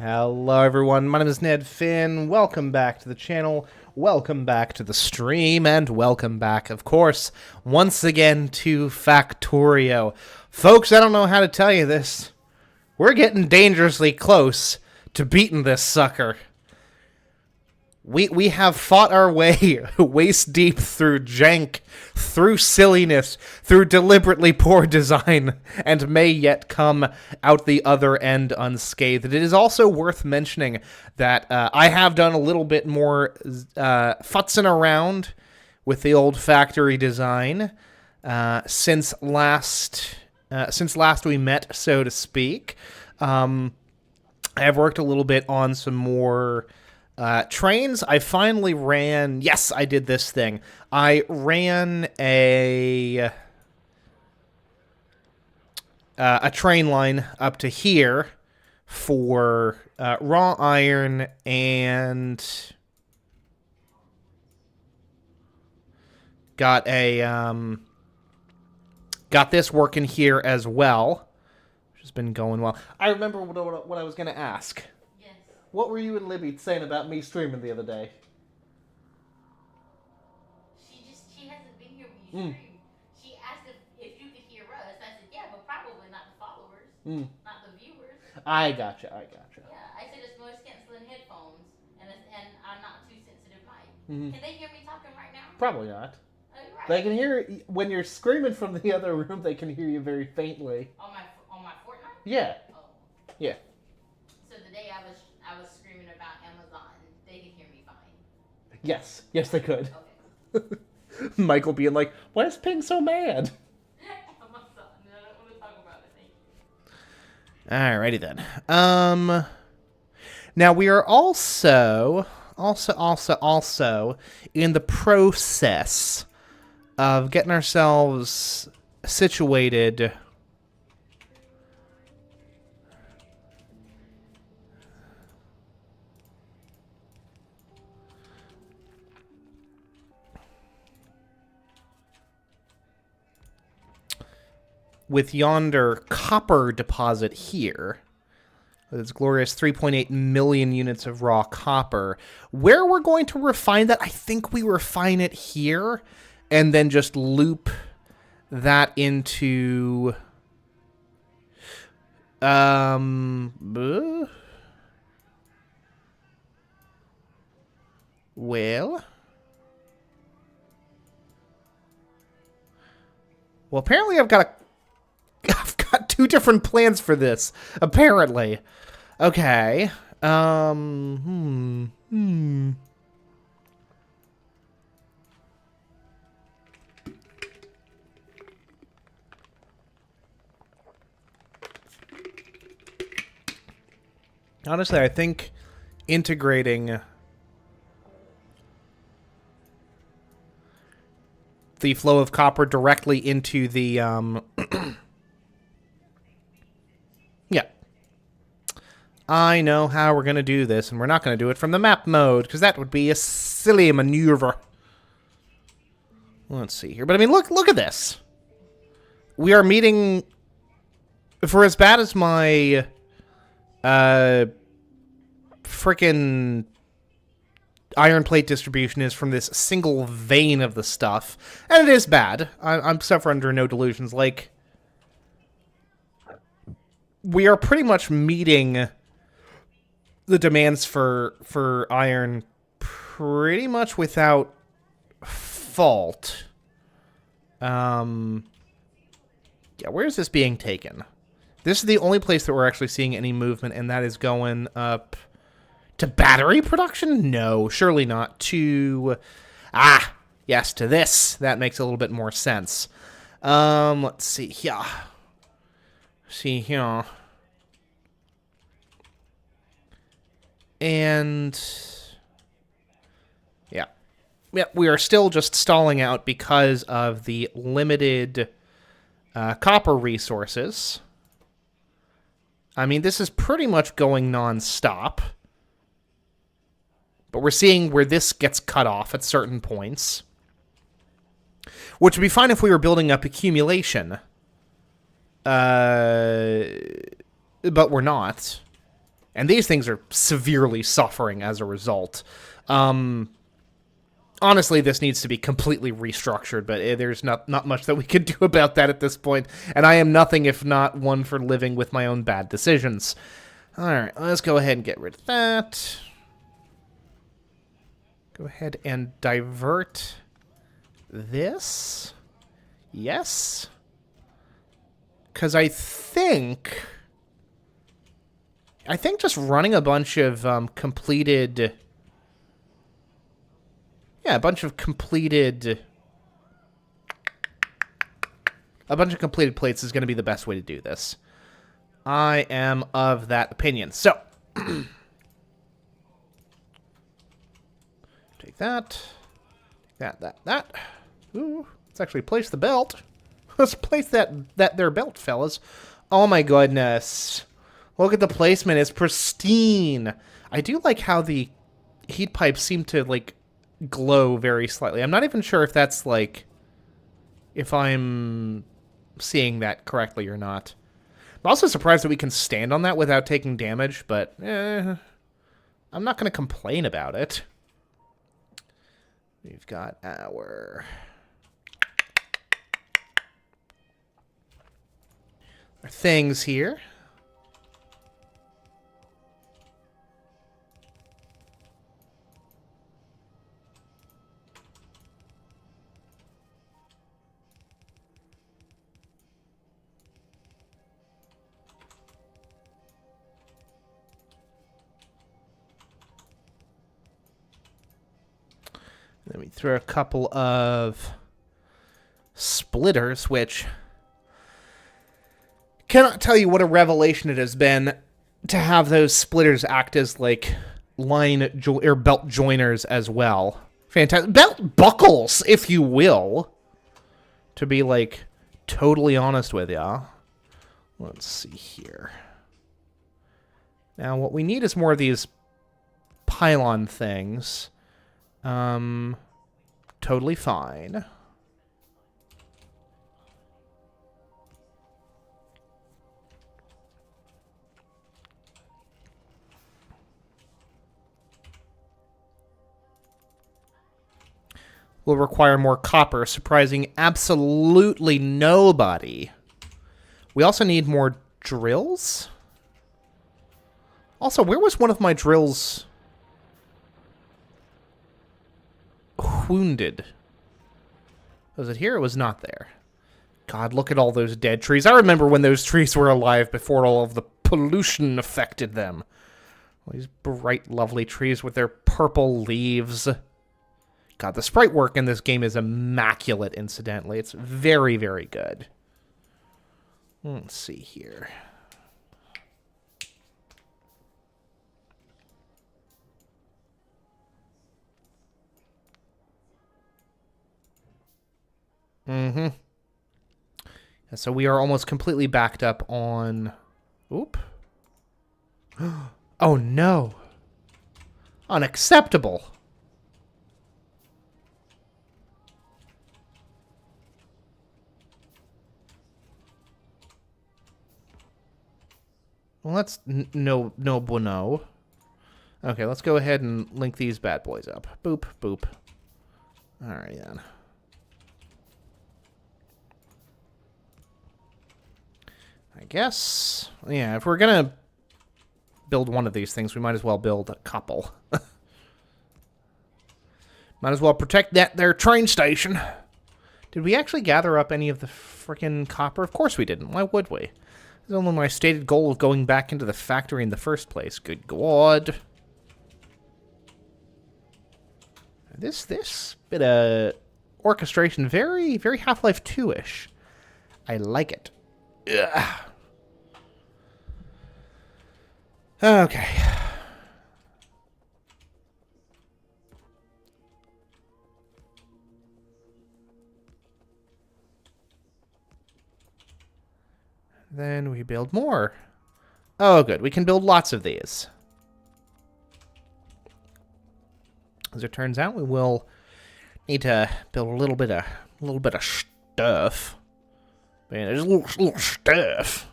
Hello everyone, my name is Ned Finn, welcome back to the channel, welcome back to the stream, and welcome back, of course, once again to Factorio. Folks, I don't know how to tell you this, we're getting dangerously close to beating this sucker. We have fought our way waist deep through jank, through silliness, through deliberately poor design, and may yet come out the other end unscathed. It is also worth mentioning that I have done a little bit more futzing around with the old factory design since last we met, so to speak. I have worked a little bit on some more trains. I finally ran... Yes, I did this thing. I ran a train line up to here for raw iron and got this working here as well, which has been going well. I remember what I was going to ask. What were you and Libby saying about me streaming the other day? She hasn't been here when you stream. She asked if you could hear us. I said, yeah, but probably not the followers, not the viewers. I gotcha. Yeah, I said it's noise canceling headphones and I'm not too sensitive mic. Can they hear me talking right now? Probably not. Oh, you're right. They can hear when you're screaming from the other room. They can hear you very faintly. On my Fortnite? Yeah. Oh. Yeah. So the day I was screaming about Amazon, they could hear me fine. Yes, they could. Okay. Michael being like, "Why is Ping so mad?" Amazon. No, I don't want to talk about it. Alrighty Thank you. then. Now we are also in the process of getting ourselves situated with yonder copper deposit here. With its glorious 3.8 million units of raw copper. Where we're going to refine that, I think we refine it here, and then just loop that into... Well, apparently I've got two different plans for this, apparently. Okay. Honestly, I think integrating the flow of copper directly into the yeah. I know how we're going to do this, and we're not going to do it from the map mode, because that would be a silly maneuver. Let's see here. But I mean, look at this. We are meeting... For as bad as my frickin' iron plate distribution is from this single vein of the stuff, and it is bad. I'm suffering under no delusions. Like, we are pretty much meeting the demands for iron pretty much without fault. Yeah, where is this being taken? This is the only place that we're actually seeing any movement, and that is going up to battery production? No, surely not. To... yes, to this. That makes a little bit more sense. Let's see here. And... Yeah, we are still just stalling out because of the limited copper resources. I mean, this is pretty much going non-stop. But we're seeing where this gets cut off at certain points. Which would be fine if we were building up accumulation. But we're not. And these things are severely suffering as a result. Honestly, this needs to be completely restructured, but there's not much that we can do about that at this point. And I am nothing if not one for living with my own bad decisions. Alright, let's go ahead and get rid of that. Go ahead and divert this. Yes. Because I think just running a bunch of completed... Yeah, a bunch of completed plates is going to be the best way to do this. I am of that opinion. So, take that. That. Ooh, let's actually place the belt. Let's place that there belt, fellas. Oh my goodness. Look at the placement. It's pristine. I do like how the heat pipes seem to, like, glow very slightly. I'm not even sure if that's, like, if I'm seeing that correctly or not. I'm also surprised that we can stand on that without taking damage, but I'm not going to complain about it. We've got our things here. Then we throw a couple of splitters, which cannot tell you what a revelation it has been to have those splitters act as like or belt joiners as well. Fantastic. Belt buckles, if you will. To be like totally honest with ya. Let's see here. Now what we need is more of these pylon things. Totally fine. Will require more copper, surprising absolutely nobody. We also need more drills. Also, where was one of my drills wounded? Was it here? It was not there. God, look at all those dead trees. I remember when those trees were alive before all of the pollution affected them. All these bright, lovely trees with their purple leaves. God, the sprite work in this game is immaculate, incidentally. It's very, very good. Let's see here. Mm-hmm. So we are almost completely backed up on... Oop. Oh, no. Unacceptable. Well, that's no bueno. Okay, let's go ahead and link these bad boys up. Boop, boop. Alright, then. I guess... Yeah, if we're gonna build one of these things, we might as well build a couple. Might as well protect that there train station. Did we actually gather up any of the frickin' copper? Of course we didn't. Why would we? This is only my stated goal of going back into the factory in the first place. Good God. This bit of orchestration, very, very Half-Life 2-ish. I like it. Ugh. Okay. Then we build more. Oh, good. We can build lots of these. As it turns out, we will need to build a little bit of stuff. Man, there's a little stuff.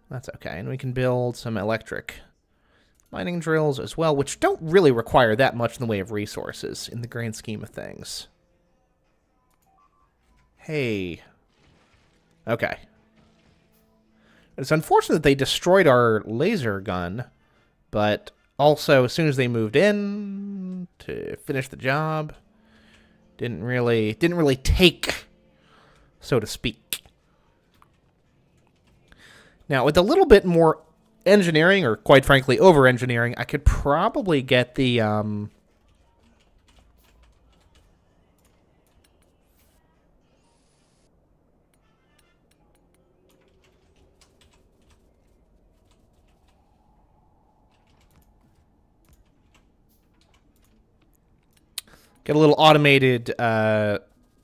That's okay. And we can build some electric Mining drills as well, which don't really require that much in the way of resources in the grand scheme of things. Hey. Okay. It's unfortunate that they destroyed our laser gun, but also as soon as they moved in to finish the job, didn't really take, so to speak. Now, with a little bit more engineering, or quite frankly, over-engineering, I could probably get the, get a little automated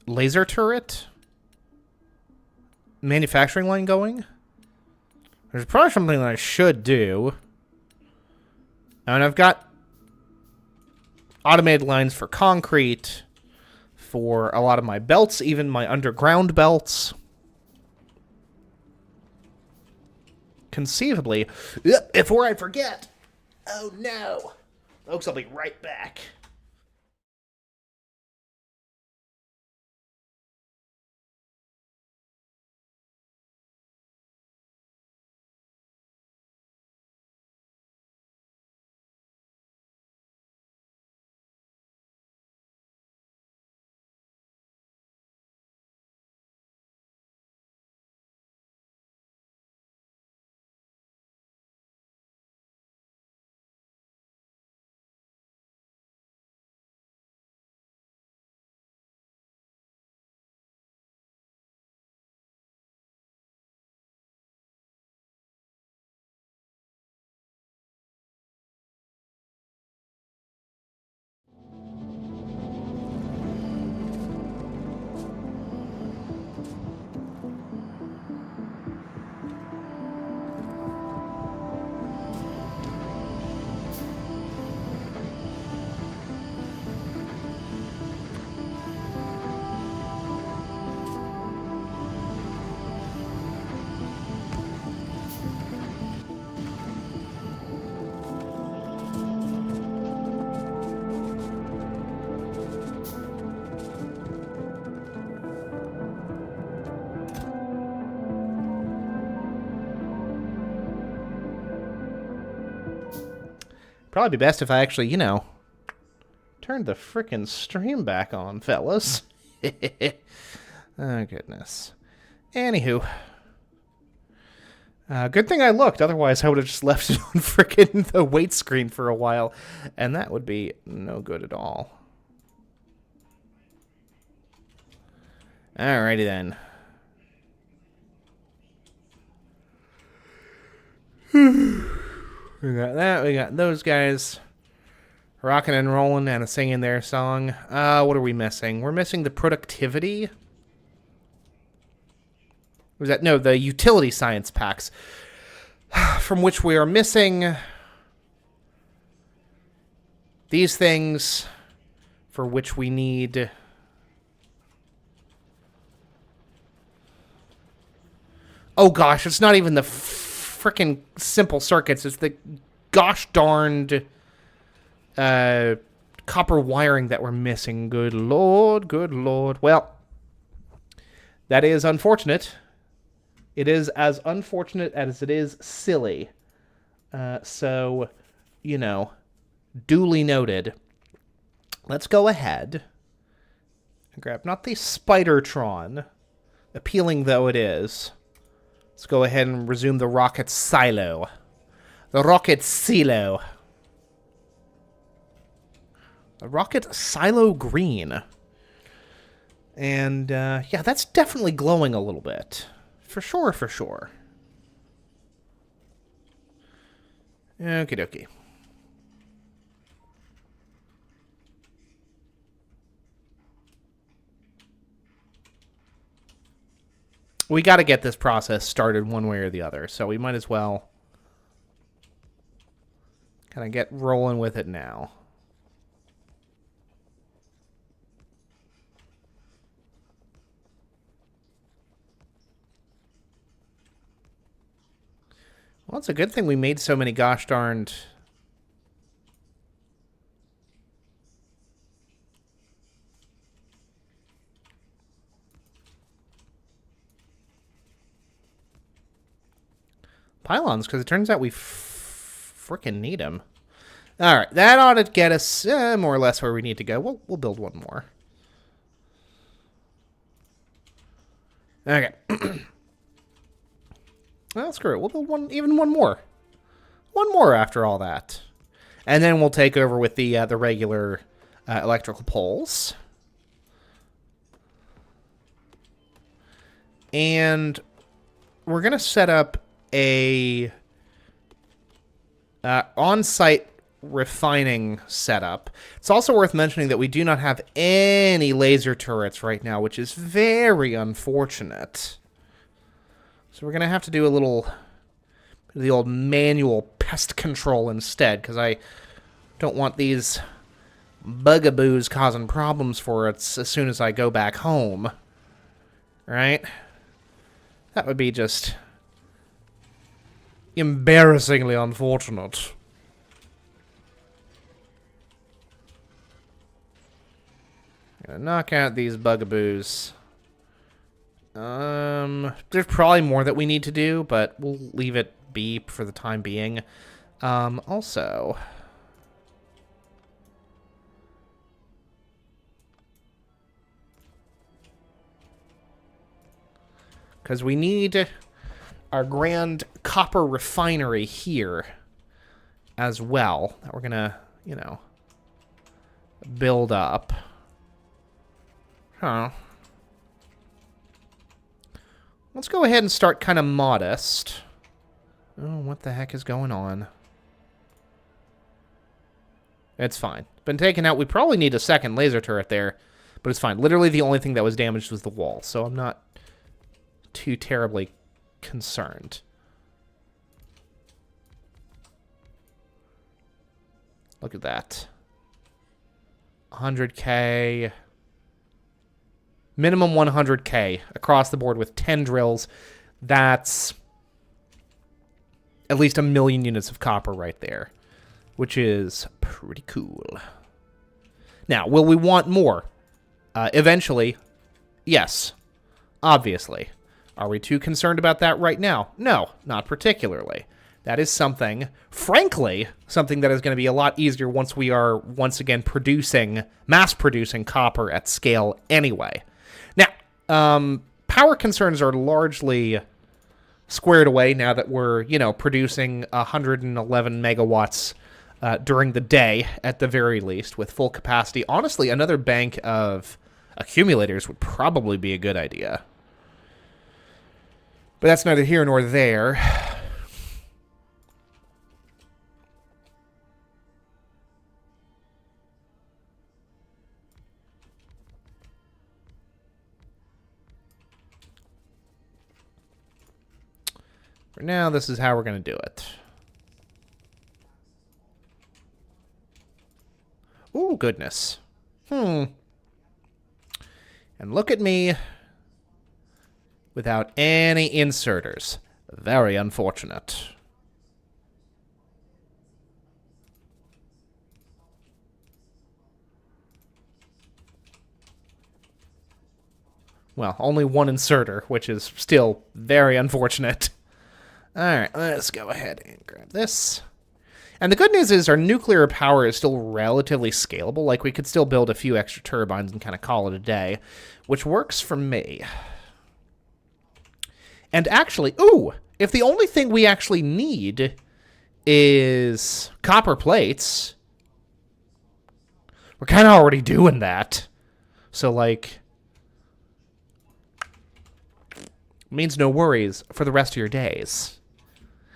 laser turret manufacturing line going. There's probably something that I should do. And I've got automated lines for concrete, for a lot of my belts, even my underground belts. Conceivably, before I forget. Oh no. Folks, I'll be right back. Probably be best if I actually, turned the frickin' stream back on, fellas. Oh, goodness. Anywho. Good thing I looked, otherwise I would have just left it on frickin' the wait screen for a while, and that would be no good at all. Alrighty then. We got that. We got those guys rocking and rolling and singing their song. What are we missing? We're missing the productivity. Was that no, the utility science packs, from which we are missing these things, for which we need. Oh gosh, it's not even the frickin' simple circuits. It's the gosh darned copper wiring that we're missing. Good lord, good lord. Well, that is unfortunate. It is as unfortunate as it is silly. So, duly noted. Let's go ahead and grab not the Spidertron, appealing though it is. Let's go ahead and resume the rocket silo. The rocket silo. The rocket silo green. And, yeah, that's definitely glowing a little bit. For sure, for sure. Okie dokie. We got to get this process started one way or the other, so we might as well kind of get rolling with it now. Well, it's a good thing we made so many gosh darned pylons, because it turns out we frickin' need them. All right, that ought to get us more or less where we need to go. We'll build one more. Okay. Well, screw it. We'll build even one more. One more after all that. And then we'll take over with the regular electrical poles. And we're going to set up a on-site refining setup. It's also worth mentioning that we do not have any laser turrets right now, which is very unfortunate. So we're going to have to do a little the old manual pest control instead, because I don't want these bugaboos causing problems for us as soon as I go back home. Right? That would be just embarrassingly unfortunate. Gonna knock out these bugaboos. There's probably more that we need to do, but we'll leave it be for the time being. Also, because we need our grand copper refinery here as well, that we're gonna, you know, build up. Huh. Let's go ahead and start kind of modest. Oh, what the heck is going on? It's fine. Been taken out. We probably need a second laser turret there, but it's fine. Literally the only thing that was damaged was the wall, so I'm not too terribly concerned. Look at that. 100K. Minimum 100K across the board with 10 drills. That's at least 1 million units of copper right there, which is pretty cool. Now, will we want more? Eventually, yes, obviously. Are we too concerned about that right now? No, not particularly. That is something, frankly, something that is going to be a lot easier once we are once again mass-producing copper at scale anyway. Now, power concerns are largely squared away now that we're, you know, producing 111 megawatts during the day at the very least with full capacity. Honestly, another bank of accumulators would probably be a good idea. But that's neither here nor there. For now, this is how we're going to do it. Ooh, goodness. And look at me without any inserters. Very unfortunate. Well, only one inserter, which is still very unfortunate. Alright, let's go ahead and grab this. And the good news is our nuclear power is still relatively scalable. Like, we could still build a few extra turbines and kind of call it a day, which works for me. And actually, ooh, if the only thing we actually need is copper plates, we're kind of already doing that. So, like, means no worries for the rest of your days.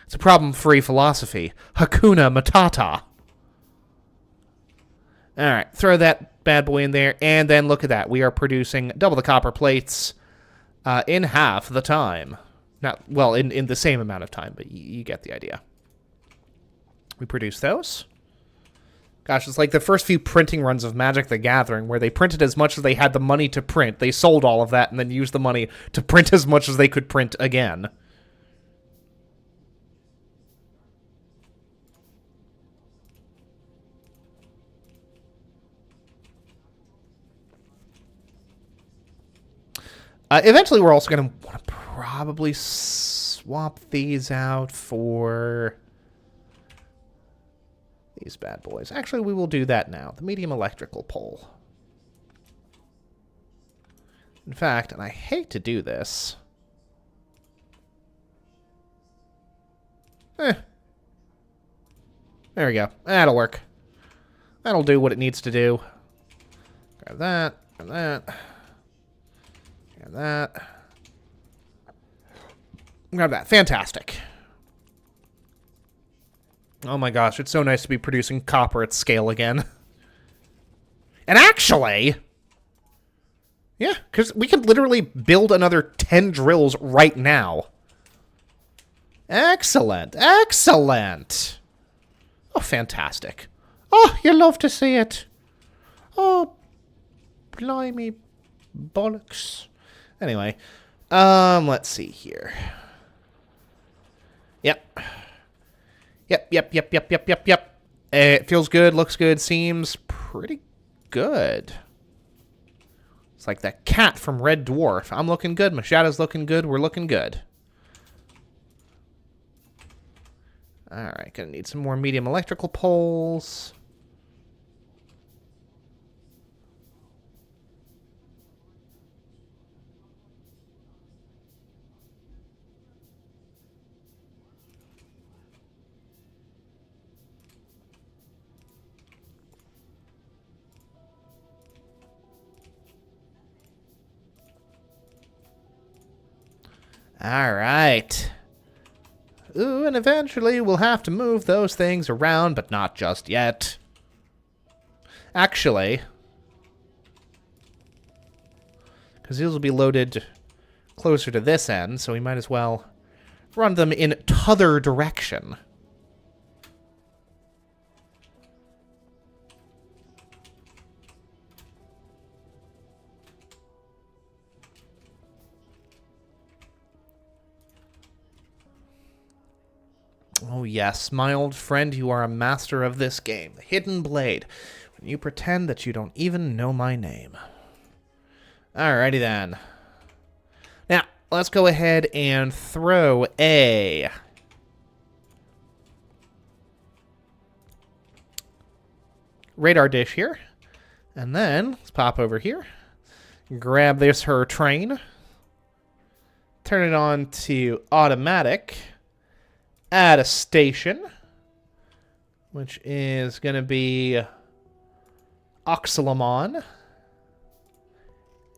It's a problem-free philosophy. Hakuna Matata. Alright, throw that bad boy in there, and then look at that. We are producing double the copper plates in half the time. Not, well, in the same amount of time, but you get the idea. We produce those. Gosh, it's like the first few printing runs of Magic the Gathering, where they printed as much as they had the money to print. They sold all of that and then used the money to print as much as they could print again. Eventually, we're also going to want to probably swap these out for these bad boys. Actually, we will do that now. The medium electrical pole. In fact, and I hate to do this. There we go. That'll work. That'll do what it needs to do. Grab that, grab that, grab that. Grab that. Fantastic. Oh my gosh, it's so nice to be producing copper at scale again. And actually, yeah, because we could literally build another 10 drills right now. Excellent, excellent. Oh, fantastic. Oh, you love to see it. Oh, blimey bollocks. Anyway, let's see here. Yep. Yep. It feels good, looks good, seems pretty good. It's like that cat from Red Dwarf. I'm looking good, Machada's looking good, we're looking good. Alright, gonna need some more medium electrical poles. Alright. Ooh, and eventually we'll have to move those things around, but not just yet. Actually, because these will be loaded closer to this end, so we might as well run them in t'other direction. Oh yes, my old friend, you are a master of this game, the Hidden Blade, when you pretend that you don't even know my name. Alrighty then. Now, let's go ahead and throw a radar dish here. And then, let's pop over here, grab this her train, turn it on to automatic, add a station, which is going to be Oxalamon.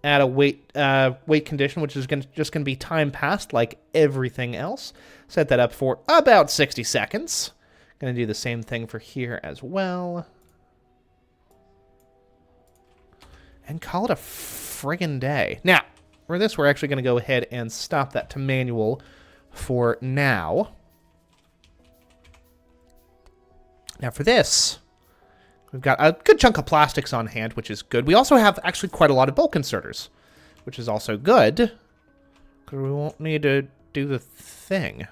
Add a wait condition, which is just going to be time passed like everything else. Set that up for about 60 seconds. Going to do the same thing for here as well. And call it a friggin' day. Now, for this, we're actually going to go ahead and stop that to manual for now. Now for this, we've got a good chunk of plastics on hand, which is good. We also have actually quite a lot of bulk inserters, which is also good, because we won't need to do the thing.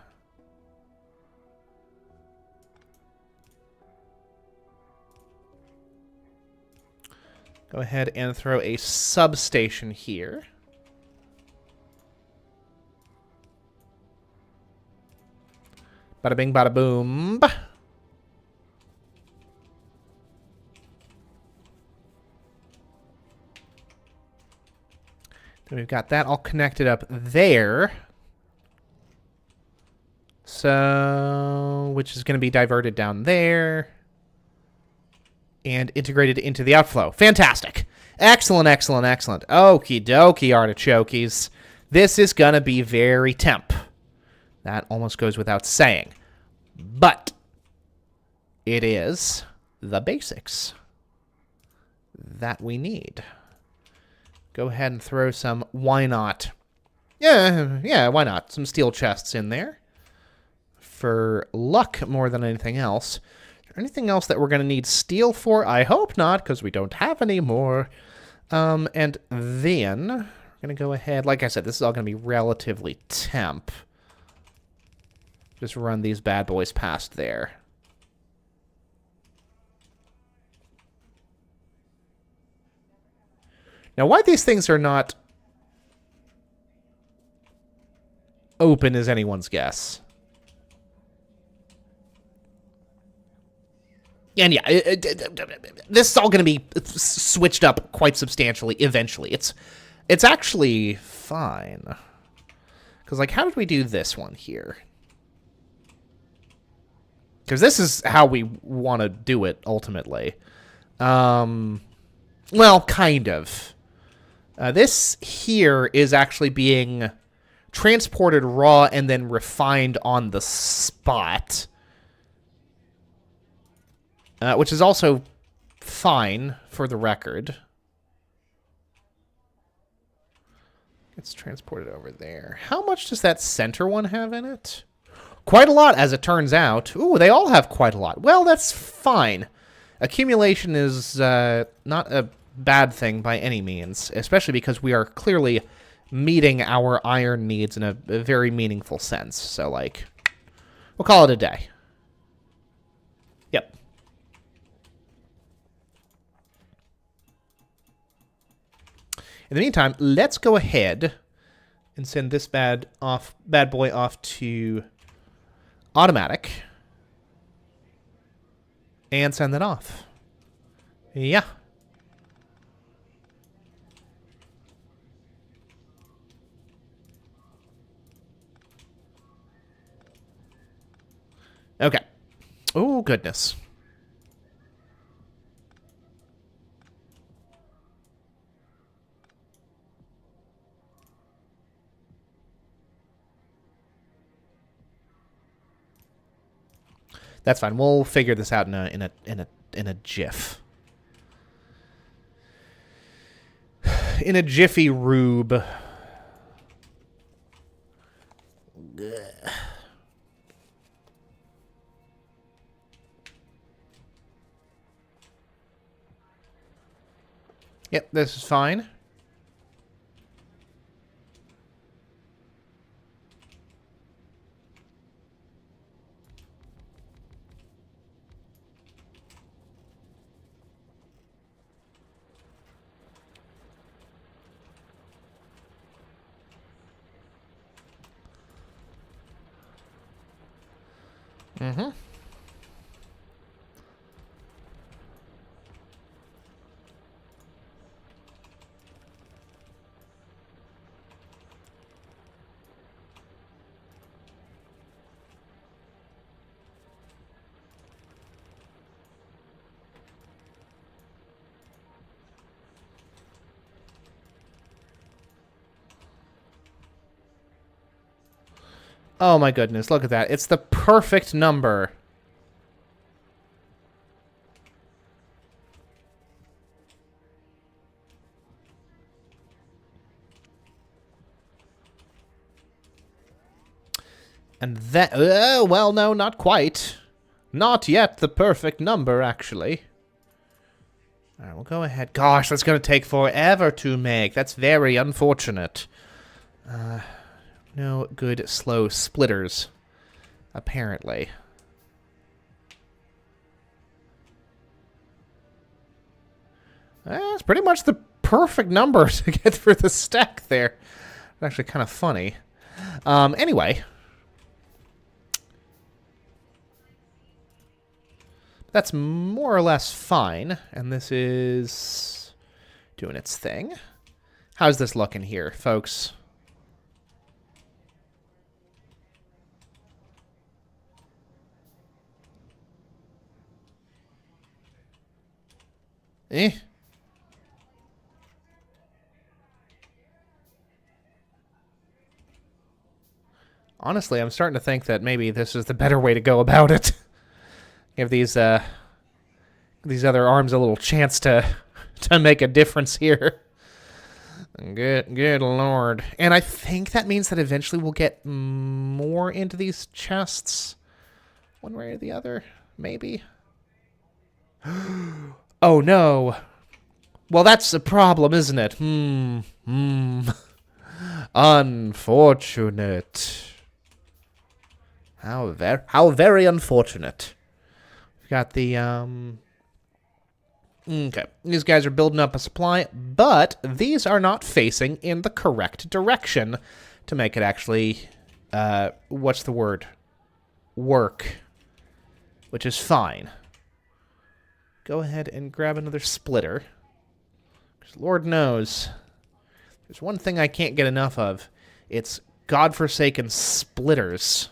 Go ahead and throw a substation here. Bada bing, bada boom. Then we've got that all connected up there. So, which is going to be diverted down there. And integrated into the outflow. Fantastic. Excellent, excellent, excellent. Okie dokie, artichokes. This is going to be very temp. That almost goes without saying. But it is the basics that we need. Go ahead and throw some, why not? Yeah, why not? Some steel chests in there. For luck more than anything else. Is there anything else that we're going to need steel for? I hope not, because we don't have any more. And then, we're going to go ahead, like I said, this is all going to be relatively temp. Just run these bad boys past there. Now, why these things are not open as anyone's guess. And yeah, this is all going to be switched up quite substantially eventually. It's actually fine. Because, like, how did we do this one here? Because this is how we want to do it, ultimately. Well, kind of. This here is actually being transported raw and then refined on the spot. Which is also fine, for the record. It's transported over there. How much does that center one have in it? Quite a lot, as it turns out. Ooh, they all have quite a lot. Well, that's fine. Accumulation is not a bad thing by any means, especially because we are clearly meeting our iron needs in a very meaningful sense. So, like, we'll call it a day. Yep. In the meantime, let's go ahead and send this bad boy off to automatic and send that off. Yeah. Okay. Oh, goodness. That's fine. We'll figure this out in a jiff. In a jiffy rube. Yep, this is fine. Mm-hmm. Oh my goodness, look at that. It's the perfect number. And that... well, no, not quite. Not yet the perfect number, actually. Alright, we'll go ahead. Gosh, that's going to take forever to make. That's very unfortunate. No good slow splitters, apparently. It's pretty much the perfect number to get through the stack there. It's actually kind of funny. Anyway. That's more or less fine, and this is doing its thing. How's this looking here, folks? Eh? Honestly, I'm starting to think that maybe this is the better way to go about it. Give these other arms a little chance to make a difference here. Good lord. And I think that means that eventually we'll get more into these chests. One way or the other, maybe. Oh no. Well, that's a problem, isn't it? Unfortunate. How very unfortunate. We've got the okay. These guys are building up a supply, but these are not facing in the correct direction to make it actually what's the word? Work. Which is fine. Go ahead and grab another splitter. Because Lord knows, there's one thing I can't get enough of. It's godforsaken splitters.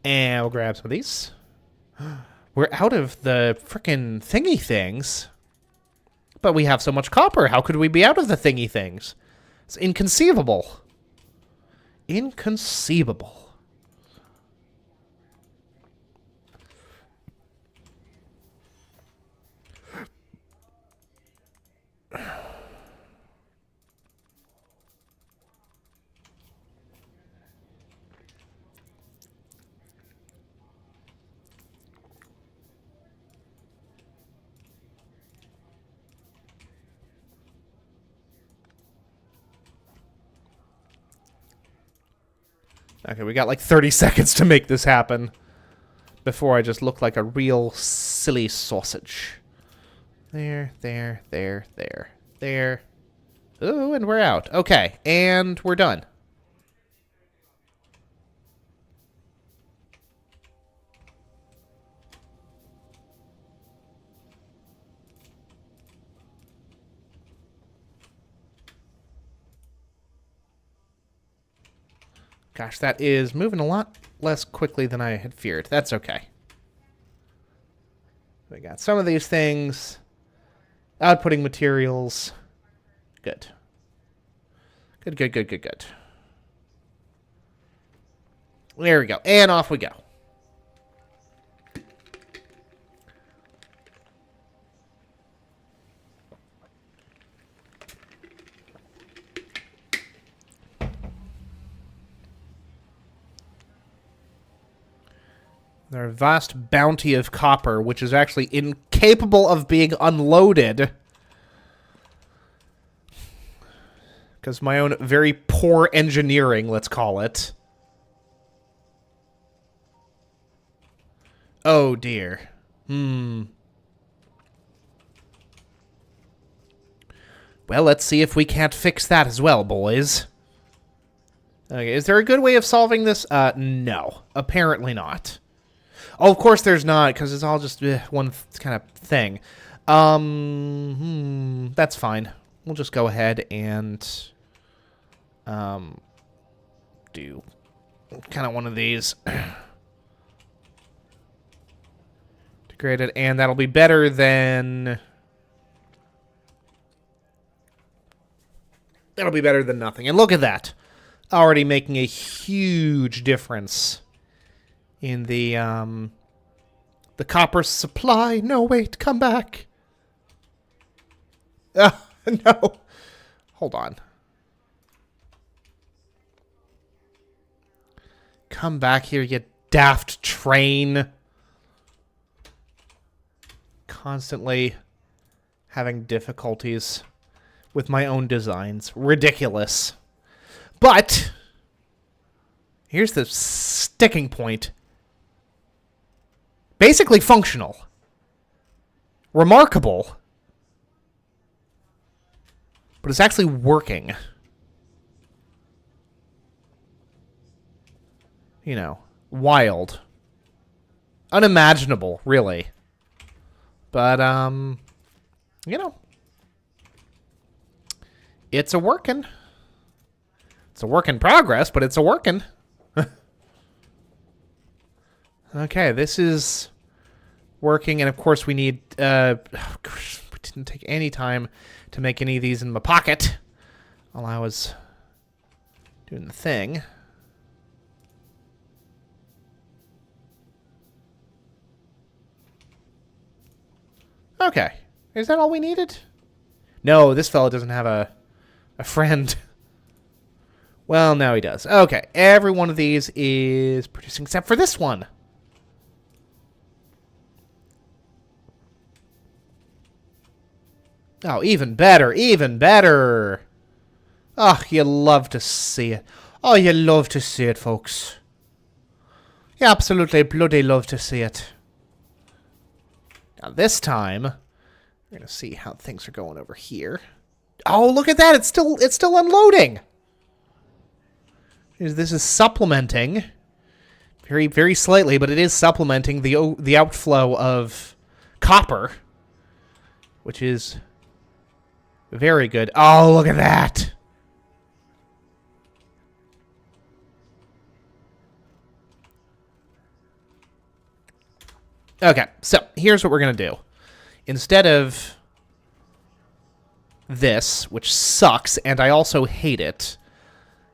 And we'll grab some of these. We're out of the frickin' thingy things. But we have so much copper. How could we be out of the thingy things? It's inconceivable. Inconceivable. Okay, we got like 30 seconds to make this happen before I just look like a real silly sausage. There. Ooh, and we're out. Okay, and we're done. Gosh, that is moving a lot less quickly than I had feared. That's okay. We got some of these things. Outputting materials. Good. Good. There we go. And off we go. Their vast bounty of copper, which is actually incapable of being unloaded. Because my own very poor engineering, let's call it. Oh, dear. Well, let's see if we can't fix that as well, boys. Okay, is there a good way of solving this? No. Apparently not. Oh, of course there's not, because it's all just one kind of thing. That's fine. We'll just go ahead and do kind of one of these. Degraded, and that'll be better than... That'll be better than nothing. And look at that. Already making a huge difference in the copper supply. No, wait, come back. No. Hold on. Come back here, you daft train. Constantly having difficulties with my own designs. Ridiculous. But here's the sticking point. Basically functional. Remarkable. But it's actually working. You know, wild. Unimaginable, really. But, you know. It's a working. It's a work in progress, but it's a working. Okay, this is working, and of course we need, we didn't take any time to make any of these in my pocket while I was doing the thing. Okay, is that all we needed? No, this fellow doesn't have a friend. Well, now he does. Okay, every one of these is producing except for this one. Oh, even better, even better. Oh, you love to see it. Oh, you love to see it, folks. You absolutely bloody love to see it. Now, this time, We're gonna see how things are going over here. Oh, look at that! It's still unloading. This is supplementing, very very slightly, but it is supplementing the outflow of copper, which is very good. Oh, look at that! Okay, so here's what we're gonna do. Instead of this, which sucks, and I also hate it,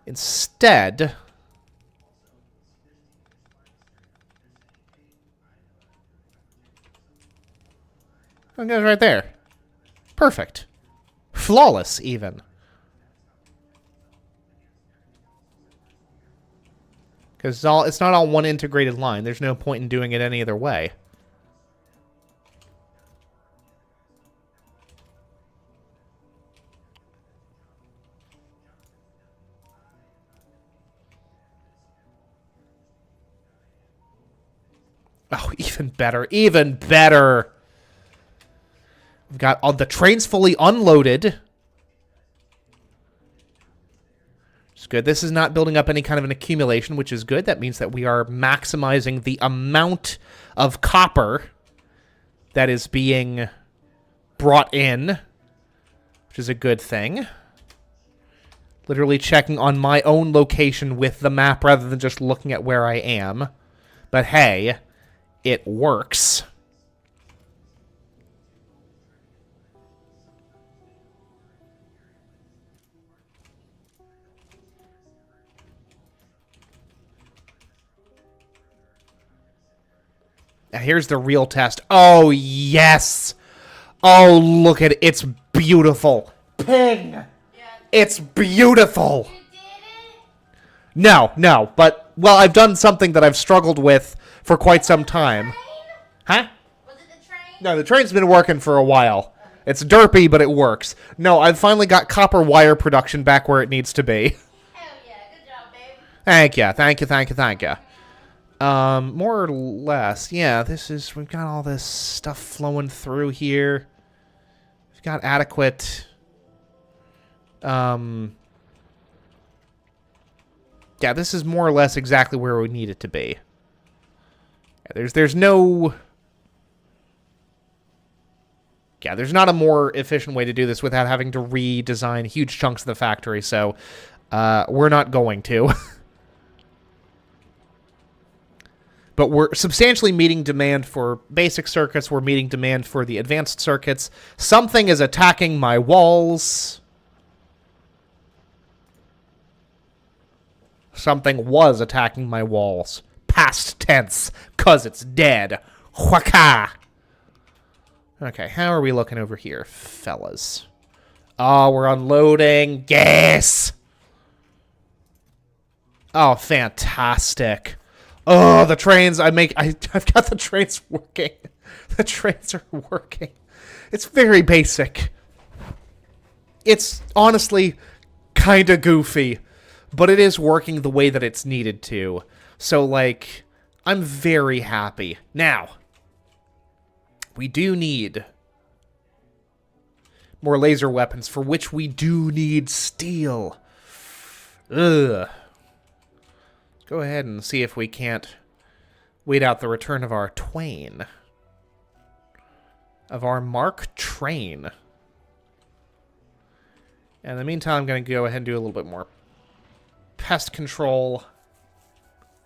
instead, it goes right there. Perfect. Flawless, even. Because it's not all one integrated line. There's no point in doing it any other way. Oh, even better. Even better. We've got all the trains fully unloaded. It's good. This is not building up any kind of an accumulation, which is good. That means that we are maximizing the amount of copper that is being brought in, which is a good thing. Literally checking on my own location with the map rather than just looking at where I am. But hey, it works. Now here's the real test. Oh, yes! Oh, look at it. It's beautiful. Ping! Yeah. It's beautiful! You did it? No, but, well, I've done something that I've struggled with for quite some time. Huh? Was it the train? No, the train's been working for a while. It's derpy, but it works. No, I've finally got copper wire production back where it needs to be. Hell yeah, good job, babe. Thank you. More or less, yeah, we've got all this stuff flowing through here. We've got adequate, yeah, this is more or less exactly where we need it to be. Yeah, there's no... Yeah, there's not a more efficient way to do this without having to redesign huge chunks of the factory, so we're not going to. But we're substantially meeting demand for basic circuits. We're meeting demand for the advanced circuits. Something is attacking my walls. Something was attacking my walls. Past tense, 'cause it's dead. Whaka! Okay, how are we looking over here, fellas? Oh, we're unloading. Yes! Oh, fantastic. Oh, the trains, I've got the trains working. The trains are working. It's very basic. It's honestly kind of goofy, but it is working the way that it's needed to. So, like, I'm very happy. Now, we do need more laser weapons, for which we do need steel. Ugh. Go ahead and see if we can't wait out the return of our Twain. Of our Mark Train. And in the meantime, I'm going to go ahead and do a little bit more pest control.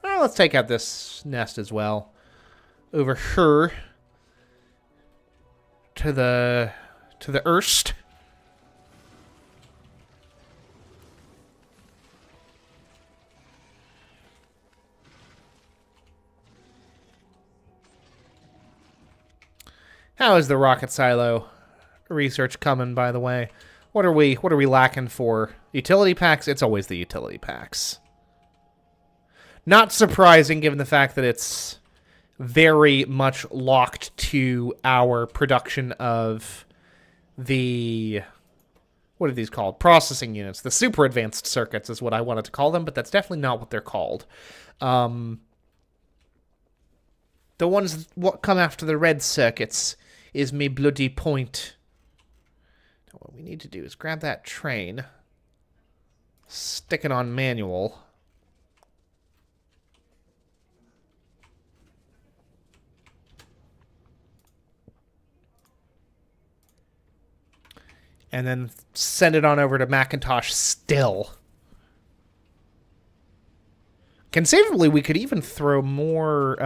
Well, let's take out this nest as well. Over here. To the Erst. How is the rocket silo research coming, by the way? What are we lacking for utility packs? It's always the utility packs. Not surprising, given the fact that it's very much locked to our production of the... What are these called? Processing units. The super advanced circuits is what I wanted to call them, but that's definitely not what they're called. The ones what come after the red circuits is me bloody point. What we need to do is grab that train, stick it on manual. And then send it on over to Macintosh still. Conceivably, we could even throw more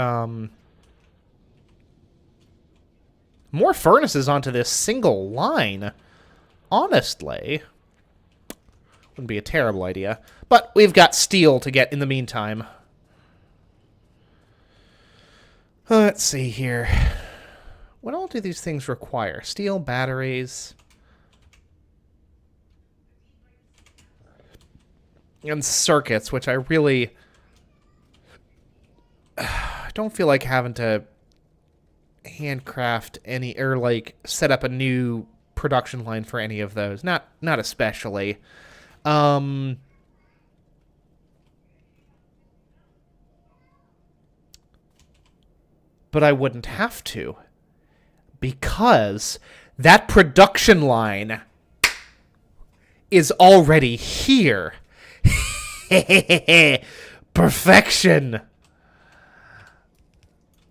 furnaces onto this single line. Honestly, wouldn't be a terrible idea. But we've got steel to get in the meantime. Let's see here. What all do these things require? Steel, batteries, and circuits, which I really don't feel like having to handcraft any, or like set up a new production line for any of those. Not especially. But I wouldn't have to, because that production line is already here. Perfection.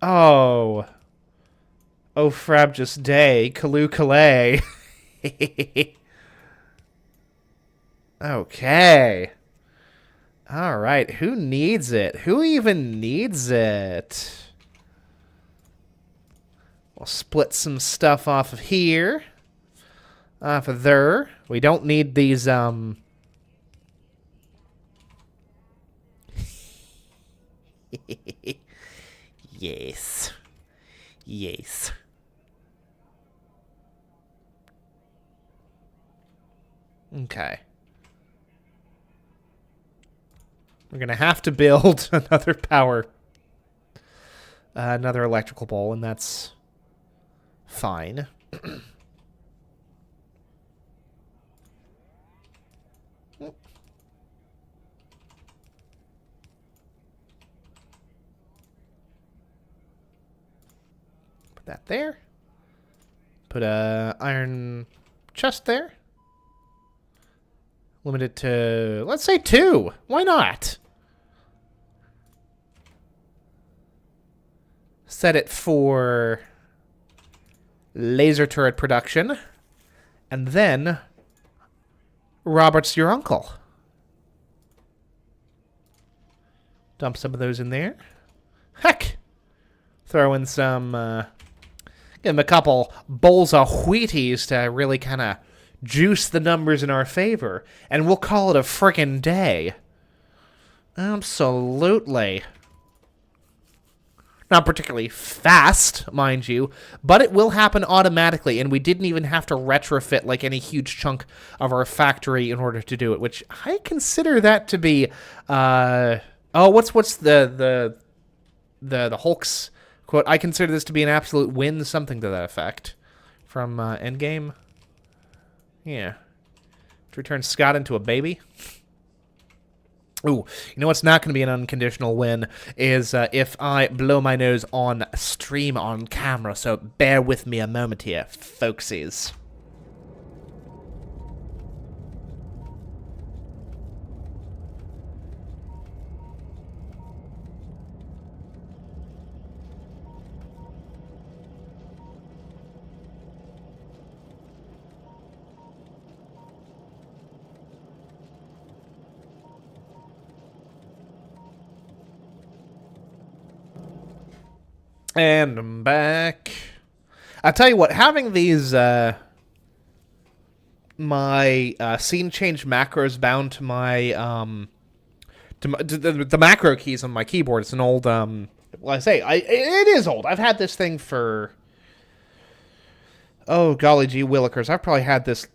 Oh, frabjous day, Kalu Calais. Okay. All right, who needs it? Who even needs it? We'll split some stuff off of here. Off of there. We don't need these, Yes. Yes. Okay. We're going to have to build another another electrical pole, and that's fine. Put that there. Put a iron chest there. Limited to, let's say 2. Why not? Set it for laser turret production. And then Robert's your uncle. Dump some of those in there. Heck! Throw in some, give him a couple bowls of Wheaties to really kind of juice the numbers in our favor. And we'll call it a frickin' day. Absolutely. Not particularly fast, mind you, but it will happen automatically, and we didn't even have to retrofit like any huge chunk of our factory in order to do it, which I consider that to be, what's the Hulk's quote? I consider this to be an absolute win, something to that effect, from Endgame. Yeah. To return Scott into a baby. Ooh, you know what's not going to be an unconditional win is if I blow my nose on stream on camera, so bear with me a moment here, folksies. And I'm back. I'll tell you what, having these, my scene change macros bound to my, to the macro keys on my keyboard. It's an old, well, I say, it is old. I've had this thing for, oh, golly gee willikers. I've probably had this,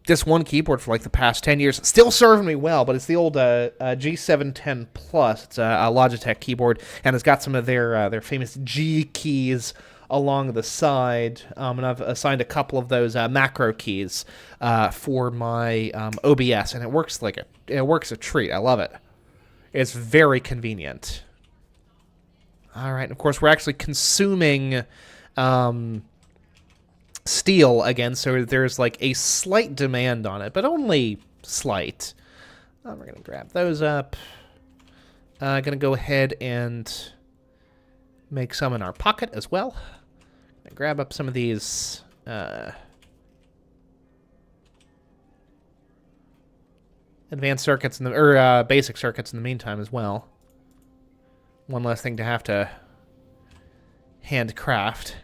this one keyboard for like the past 10 years. Still serving me well, but it's the old G710 Plus. It's a Logitech keyboard, and it's got some of their famous G keys along the side. And I've assigned a couple of those macro keys for my OBS, and it works it works a treat. I love it. It's very convenient. All right, and of course we're actually consuming steel again, so there's like a slight demand on it, but only slight. We're going to grab those up. Going to go ahead and make some in our pocket as well. Grab up some of these advanced circuits in the basic circuits in the meantime as well. One less thing to have to handcraft.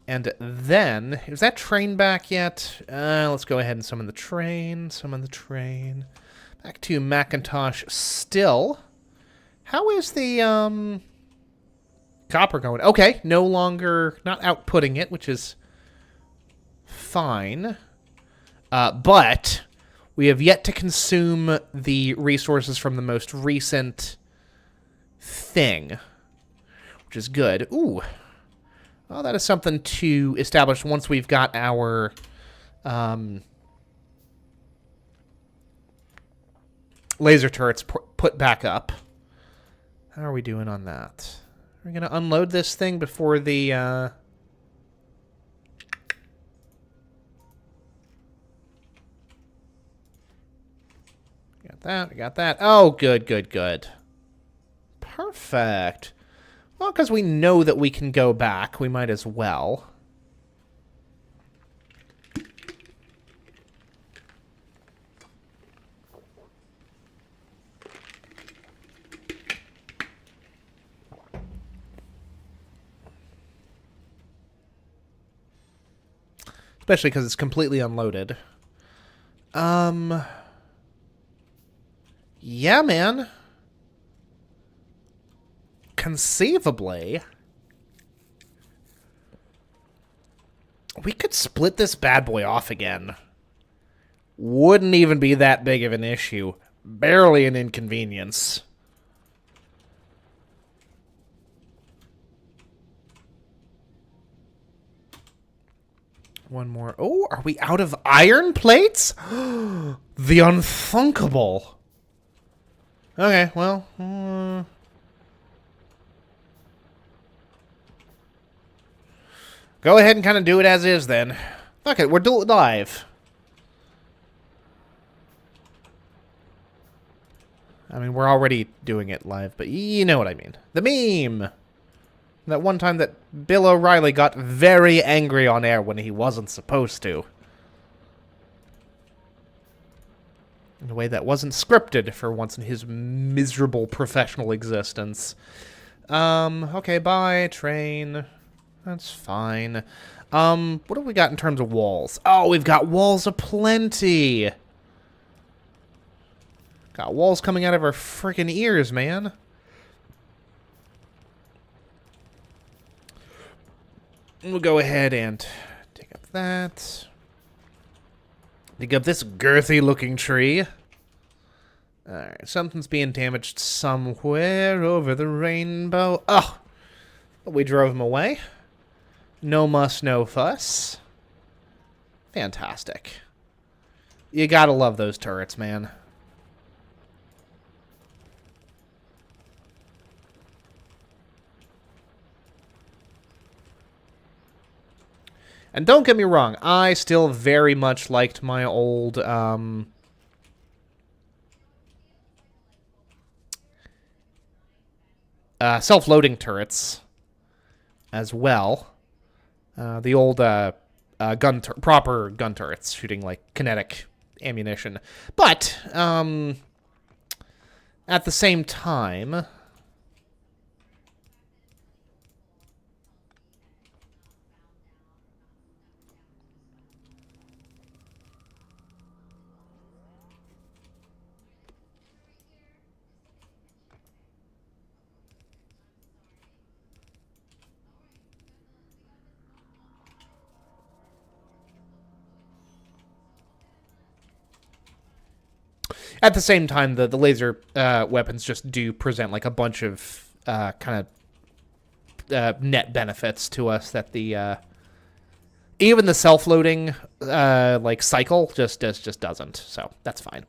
And then, is that train back yet? Let's go ahead and summon the train. Summon the train. Back to Macintosh still. How is the copper going? Okay, no longer, not outputting it, which is fine. But we have yet to consume the resources from the most recent thing, which is good. Ooh. Well, that is something to establish once we've got our laser turrets put back up. How are we doing on that? We're going to unload this thing before the... Got that, we got that. Oh, good, good, good. Perfect. Well, because we know that we can go back, we might as well. Especially because it's completely unloaded. Yeah, man. Conceivably, we could split this bad boy off again. Wouldn't even be that big of an issue. Barely an inconvenience. One more. Oh, are we out of iron plates? The unthinkable. Okay, well... go ahead and kind of do it as is, then. Fuck it, we're doing it live. I mean, we're already doing it live, but you know what I mean. The meme! That one time that Bill O'Reilly got very angry on air when he wasn't supposed to. In a way that wasn't scripted for once in his miserable professional existence. Okay, bye, train. That's fine. What have we got in terms of walls? Oh, we've got walls aplenty. Got walls coming out of our freaking ears, man. We'll go ahead and dig up that. Dig up this girthy-looking tree. Alright, something's being damaged somewhere over the rainbow. Oh! We drove him away. No muss, no fuss. Fantastic. You gotta love those turrets, man. And don't get me wrong, I still very much liked my old, self-loading turrets as well. The old, proper gun turrets shooting, like, kinetic ammunition. But, at the same time... At the same time, the laser weapons just do present like a bunch of kind of net benefits to us that the even the self-loading like cycle just doesn't. So that's fine.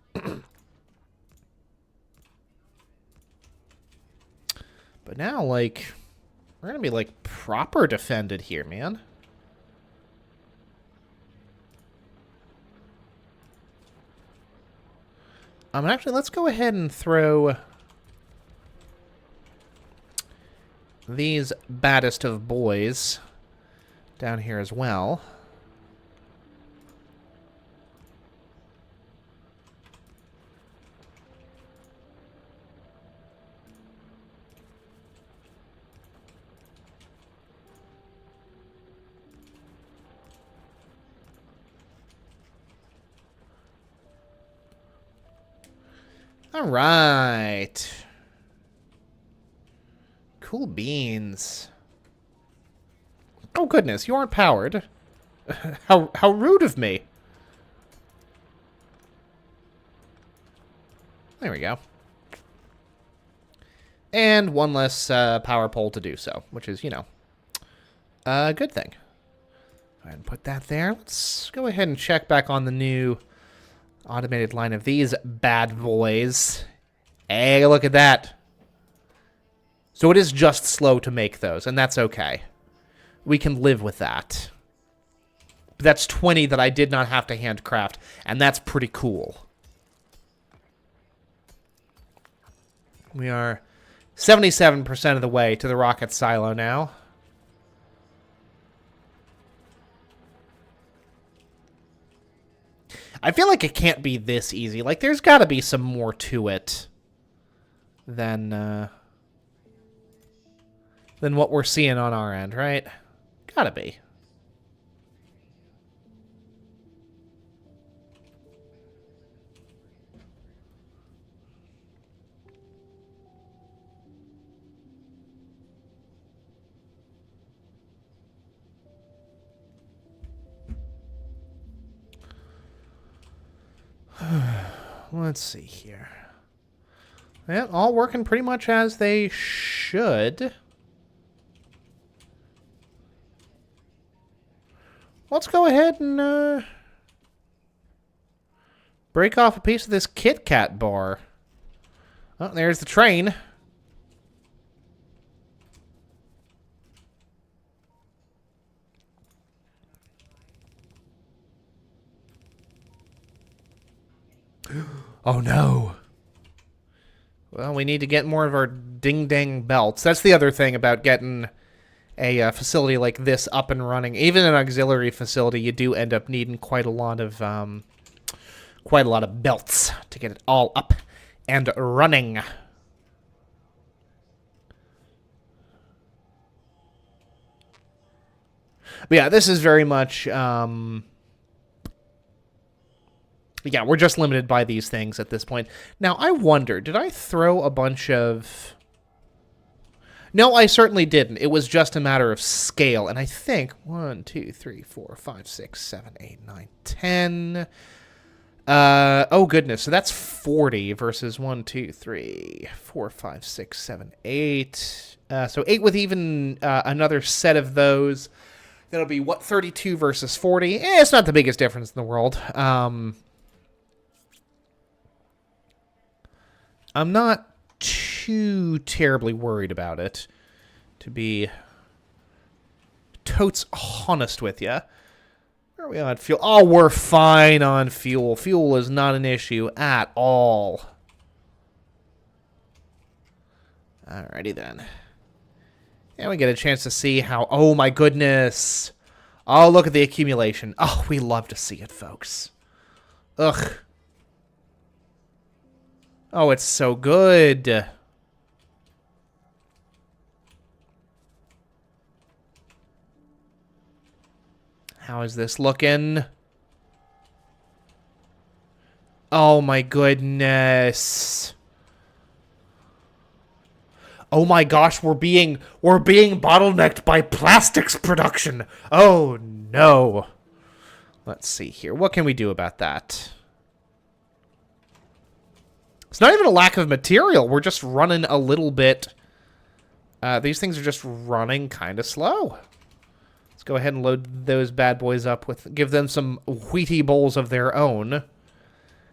But now, like, we're gonna be like proper defended here, man. Actually, let's go ahead and throw these baddest of boys down here as well. All right. Cool beans. Oh, goodness, you aren't powered. How rude of me. There we go. And one less power pole to do so, which is, you know, a good thing. Go ahead and put that there. Let's go ahead and check back on the new automated line of these bad boys. Hey, look at that. So it is just slow to make those, and that's okay. We can live with that. But that's 20 that I did not have to handcraft, and that's pretty cool. We are 77% of the way to the rocket silo now. I feel like it can't be this easy. Like, there's got to be some more to it than what we're seeing on our end, right? Gotta be. Let's see here. Yeah, all working pretty much as they should. Let's go ahead and break off a piece of this Kit Kat bar. Oh, there's the train. Oh no. Well, we need to get more of our ding-dang belts. That's the other thing about getting a facility like this up and running. Even an auxiliary facility, you do end up needing quite a lot of belts to get it all up and running. But yeah, this is very much yeah, we're just limited by these things at this point. Now, I wonder, did I throw a bunch of... No, I certainly didn't. It was just a matter of scale. And I think 1, 2, 3, 4, 5, 6, 7, 8, 9, 10. Oh, goodness. So that's 40 versus 1, 2, 3, 4, 5, 6, 7, 8. So 8 with even another set of those. That'll be, what, 32 versus 40? It's not the biggest difference in the world. I'm not too terribly worried about it, to be totes honest with you. Where are we on fuel? Oh, we're fine on fuel. Fuel is not an issue at all. Alrighty then. And we get a chance to see how... Oh my goodness. Oh, look at the accumulation. Oh, we love to see it, folks. Ugh. Oh, it's so good. How is this looking? Oh my goodness. Oh my gosh, we're being bottlenecked by plastics production. Oh no. Let's see here. What can we do about that? It's not even a lack of material. We're just running a little bit. These things are just running kind of slow. Let's go ahead and load those bad boys up with... Give them some Wheatie bowls of their own.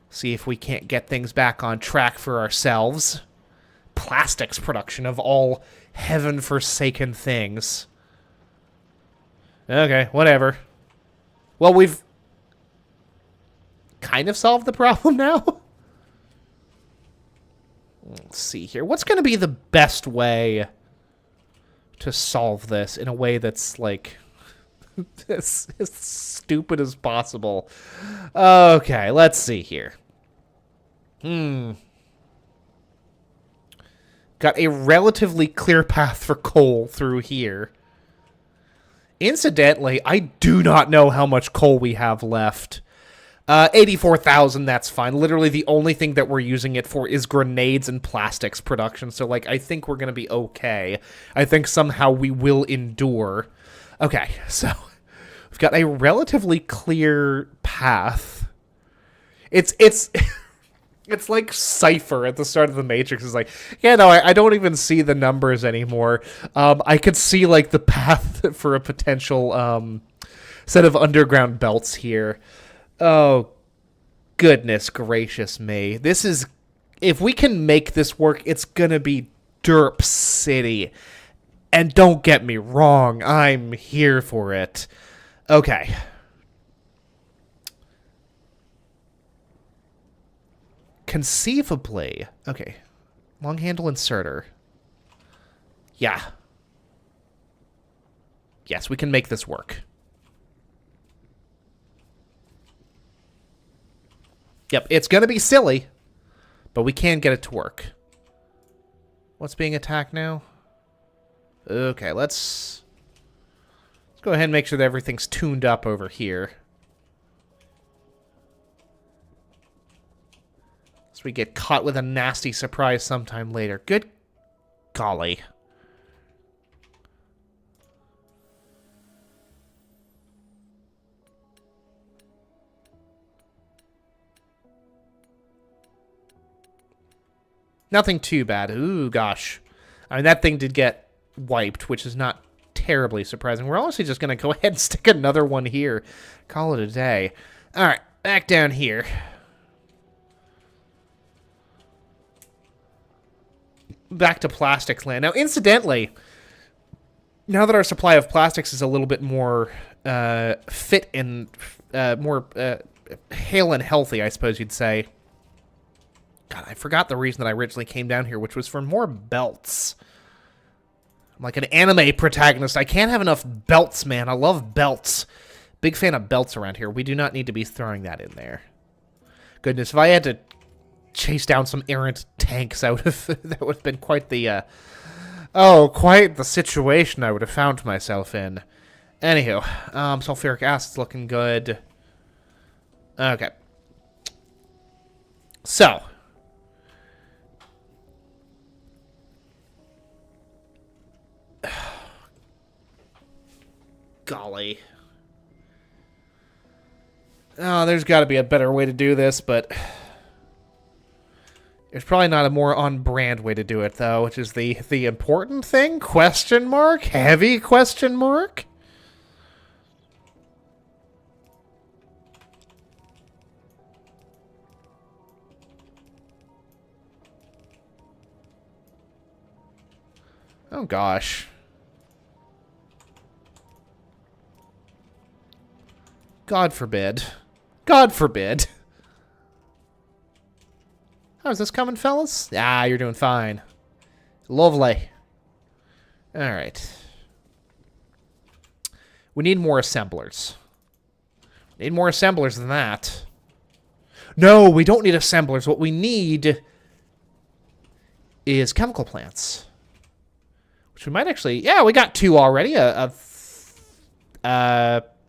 See if we can't get things back on track for ourselves. Plastics production of all heaven-forsaken things. Okay, whatever. Well, we've kind of solved the problem now. Let's see here. What's going to be the best way to solve this in a way that's, like, as stupid as possible? Okay, let's see here. Got a relatively clear path for coal through here. Incidentally, I do not know how much coal we have left. 84,000, that's fine. Literally the only thing that we're using it for is grenades and plastics production. So, like, I think we're going to be okay. I think somehow we will endure. Okay, so we've got a relatively clear path. It's it's like Cypher at the start of the Matrix. It's like, yeah, no, I don't even see the numbers anymore. I could see, like, the path for a potential set of underground belts here. Oh, goodness gracious me. This is... If we can make this work, it's gonna be Derp City. And don't get me wrong, I'm here for it. Okay. Conceivably... Okay. Long handle inserter. Yeah. Yes, we can make this work. Yep, it's going to be silly, but we can get it to work. What's being attacked now? Okay, let's go ahead and make sure that everything's tuned up over here. So we get caught with a nasty surprise sometime later. Good golly. Nothing too bad. Ooh, gosh. I mean, that thing did get wiped, which is not terribly surprising. We're honestly just going to go ahead and stick another one here. Call it a day. All right, back down here. Back to plastics land. Now, incidentally, now that our supply of plastics is a little bit more fit and more hale and healthy, I suppose you'd say. God, I forgot the reason that I originally came down here, which was for more belts. I'm like an anime protagonist. I can't have enough belts, man. I love belts. Big fan of belts around here. We do not need to be throwing that in there. Goodness, if I had to chase down some errant tanks, that would have been quite the, quite the situation I would have found myself in. Anywho, sulfuric acid's looking good. Okay. So. Golly. Oh, there's got to be a better way to do this, but there's probably not a more on-brand way to do it, though, which is the important thing? Question mark? Heavy question mark? Oh, gosh. God forbid. God forbid. How's this coming, fellas? Ah, you're doing fine. Lovely. Alright. We need more assemblers. Need more assemblers than that. No, we don't need assemblers. What we need is chemical plants. Which we might actually... Yeah, we got 2 already.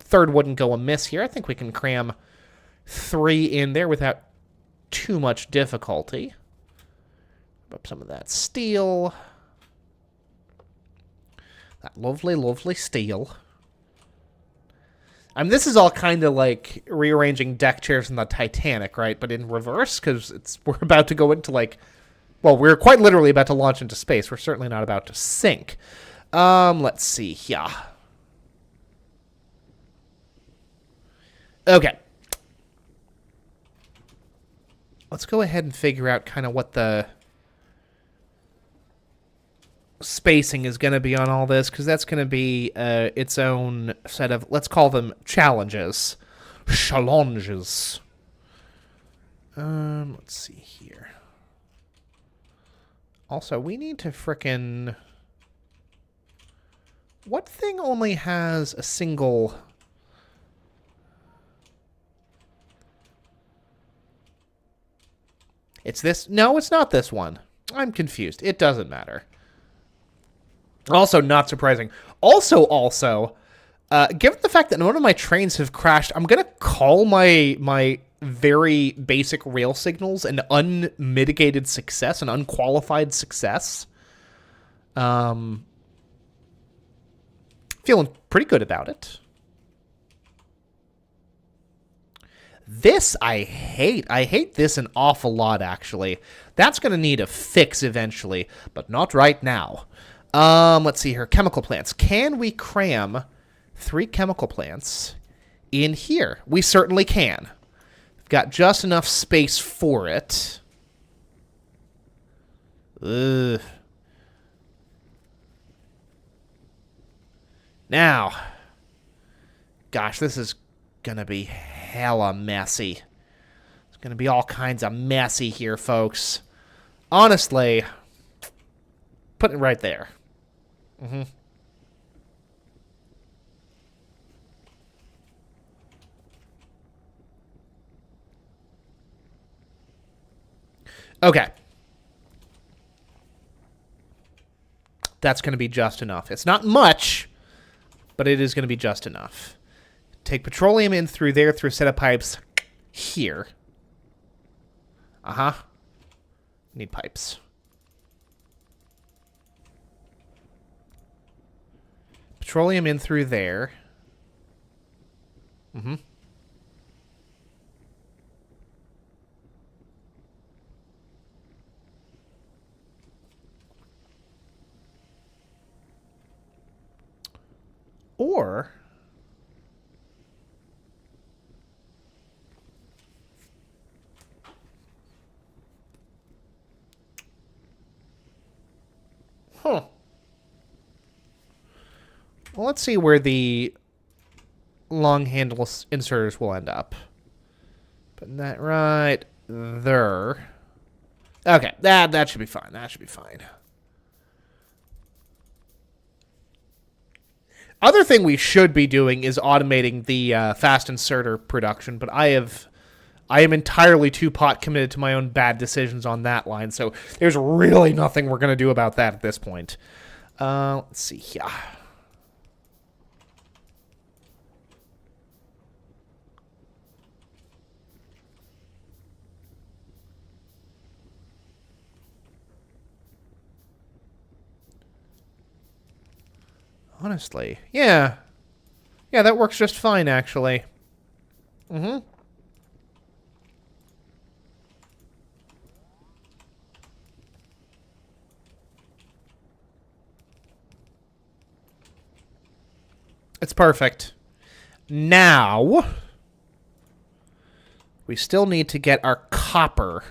Third wouldn't go amiss here. I think we can cram 3 in there without too much difficulty. Up some of that steel. That lovely, lovely steel. I mean, this is all kind of like rearranging deck chairs in the Titanic, right? But in reverse, because we're about to go into, like... Well, we're quite literally about to launch into space. We're certainly not about to sink. Let's see here. Okay. Let's go ahead and figure out kind of what the spacing is going to be on all this, because that's going to be its own set of, let's call them challenges. Challenges. Let's see here. Also, we need to frickin'... What thing only has a single... It's this? No, it's not this one. I'm confused. It doesn't matter. Also, not surprising. Also, given the fact that none of my trains have crashed, I'm going to call my very basic rail signals an unmitigated success, an unqualified success. Feeling pretty good about it. This I hate. I hate this an awful lot, actually. That's going to need a fix eventually, but not right now. Let's see here. Chemical plants. Can we cram 3 chemical plants in here? We certainly can. We've got just enough space for it. Ugh. Now, gosh, this is gonna be hella messy. It's gonna be all kinds of messy here, folks. Honestly, put it right there. Okay. That's going to be just enough. It's not much, but it is going to be just enough. Take petroleum in through there, through a set of pipes here. Need pipes. Petroleum in through there. Or... Huh. Well, let's see where the long handle inserters will end up. Putting that right there. Okay, that should be fine. That should be fine. Other thing we should be doing is automating the fast inserter production, but I am entirely too pot committed to my own bad decisions on that line, so there's really nothing we're going to do about that at this point. Let's see here. Honestly, yeah. Yeah, that works just fine, actually. It's perfect. Now, we still need to get our copper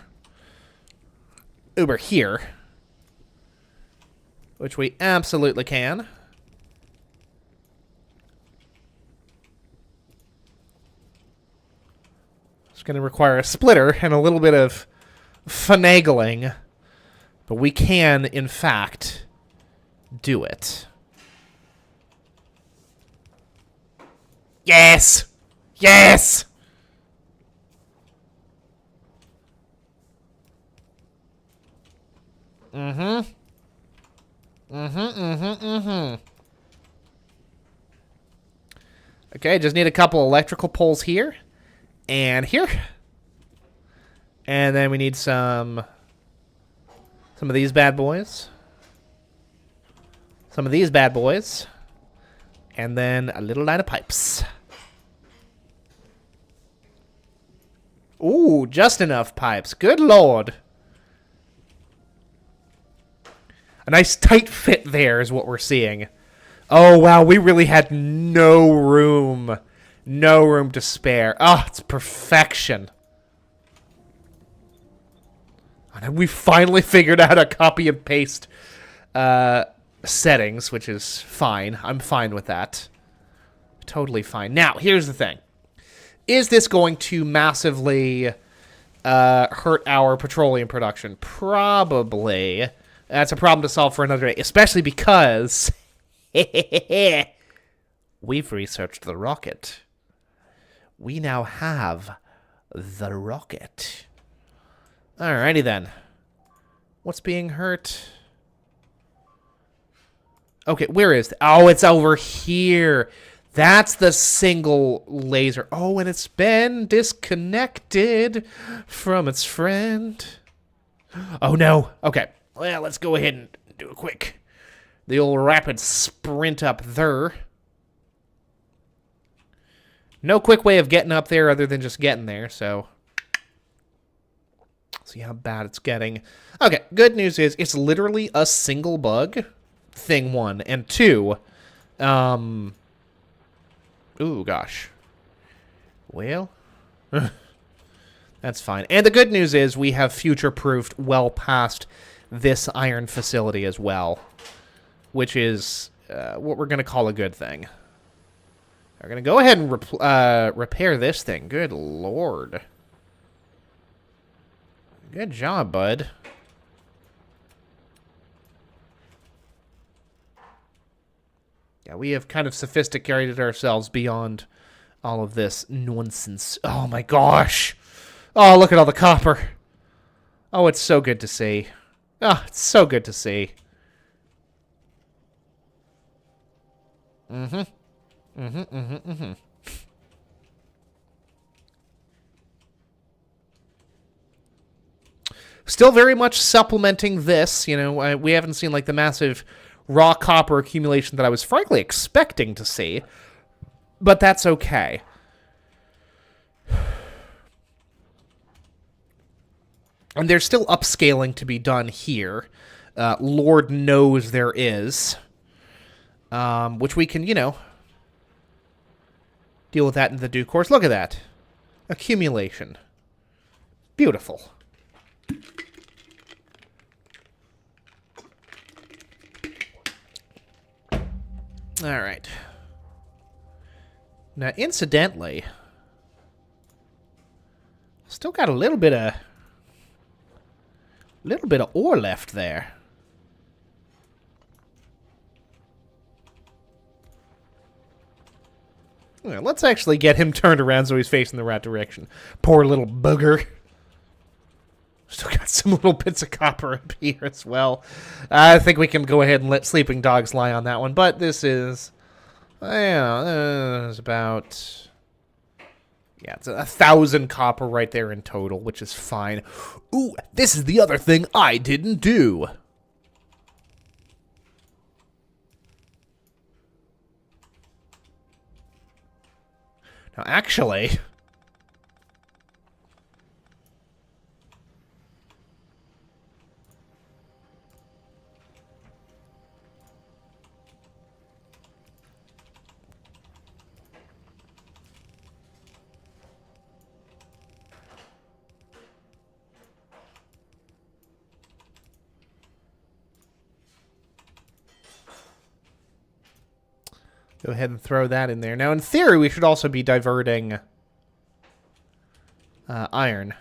over here, which we absolutely can. It's going to require a splitter and a little bit of finagling, but we can, in fact, do it. Yes! Yes! Okay, just need a couple electrical poles here. And here. And then we need some of these bad boys. Some of these bad boys. And then a little line of pipes. Ooh, just enough pipes. Good lord. A nice tight fit there is what we're seeing. Oh, wow, we really had no room. No room to spare. Oh, it's perfection. And we finally figured out how to copy and paste settings, which is fine. I'm fine with that. Totally fine. Now, here's the thing. Is this going to massively hurt our petroleum production? Probably. That's a problem to solve for another day, especially because we've researched the rocket. We now have the rocket. Alrighty then. What's being hurt? Okay, where is it? Oh, it's over here. That's the single laser. Oh, and it's been disconnected from its friend. Oh, no. Okay. Well, let's go ahead and do a quick, the old rapid sprint up there. No quick way of getting up there other than just getting there, so see how bad it's getting. Okay, good news is it's literally a single bug, thing one, and two, ooh, gosh. Well, that's fine. And the good news is we have future-proofed well past this iron facility as well, which is what we're going to call a good thing. We're going to go ahead and repair this thing. Good lord. Good job, bud. Yeah, we have kind of sophisticated ourselves beyond all of this nonsense. Oh my gosh. Oh, look at all the copper. Oh, it's so good to see. Oh, it's so good to see. Still very much supplementing this. You know, we haven't seen like the massive raw copper accumulation that I was frankly expecting to see. But that's okay. And there's still upscaling to be done here. Lord knows there is. Which we can, you know, deal with that in the due course. Look at that. Accumulation. Beautiful. All right. Now, incidentally, still got a little bit of ore left there. Well, let's actually get him turned around so he's facing the right direction. Poor little booger. Still got some little bits of copper up here as well. I think we can go ahead and let sleeping dogs lie on that one. But this is, it's about, yeah, it's 1,000 copper right there in total, which is fine. Ooh, this is the other thing I didn't do. Now, actually, go ahead and throw that in there. Now, in theory, we should also be diverting iron.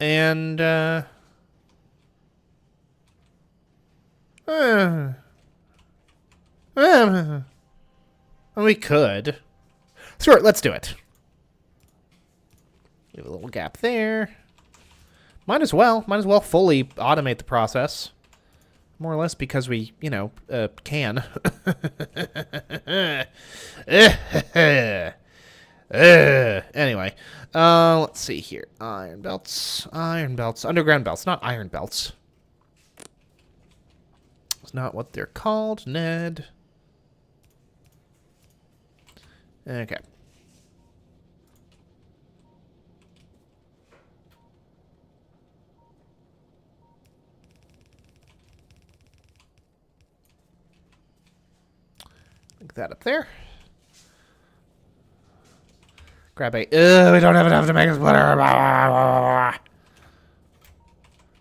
And, we could. Sure, let's do it. Leave a little gap there. Might as well fully automate the process. More or less because we, you know, can. Anyway, let's see here. Iron belts, underground belts, not iron belts. It's not what they're called, Ned. Okay. That up there. Grab a. We don't have enough to make a splitter.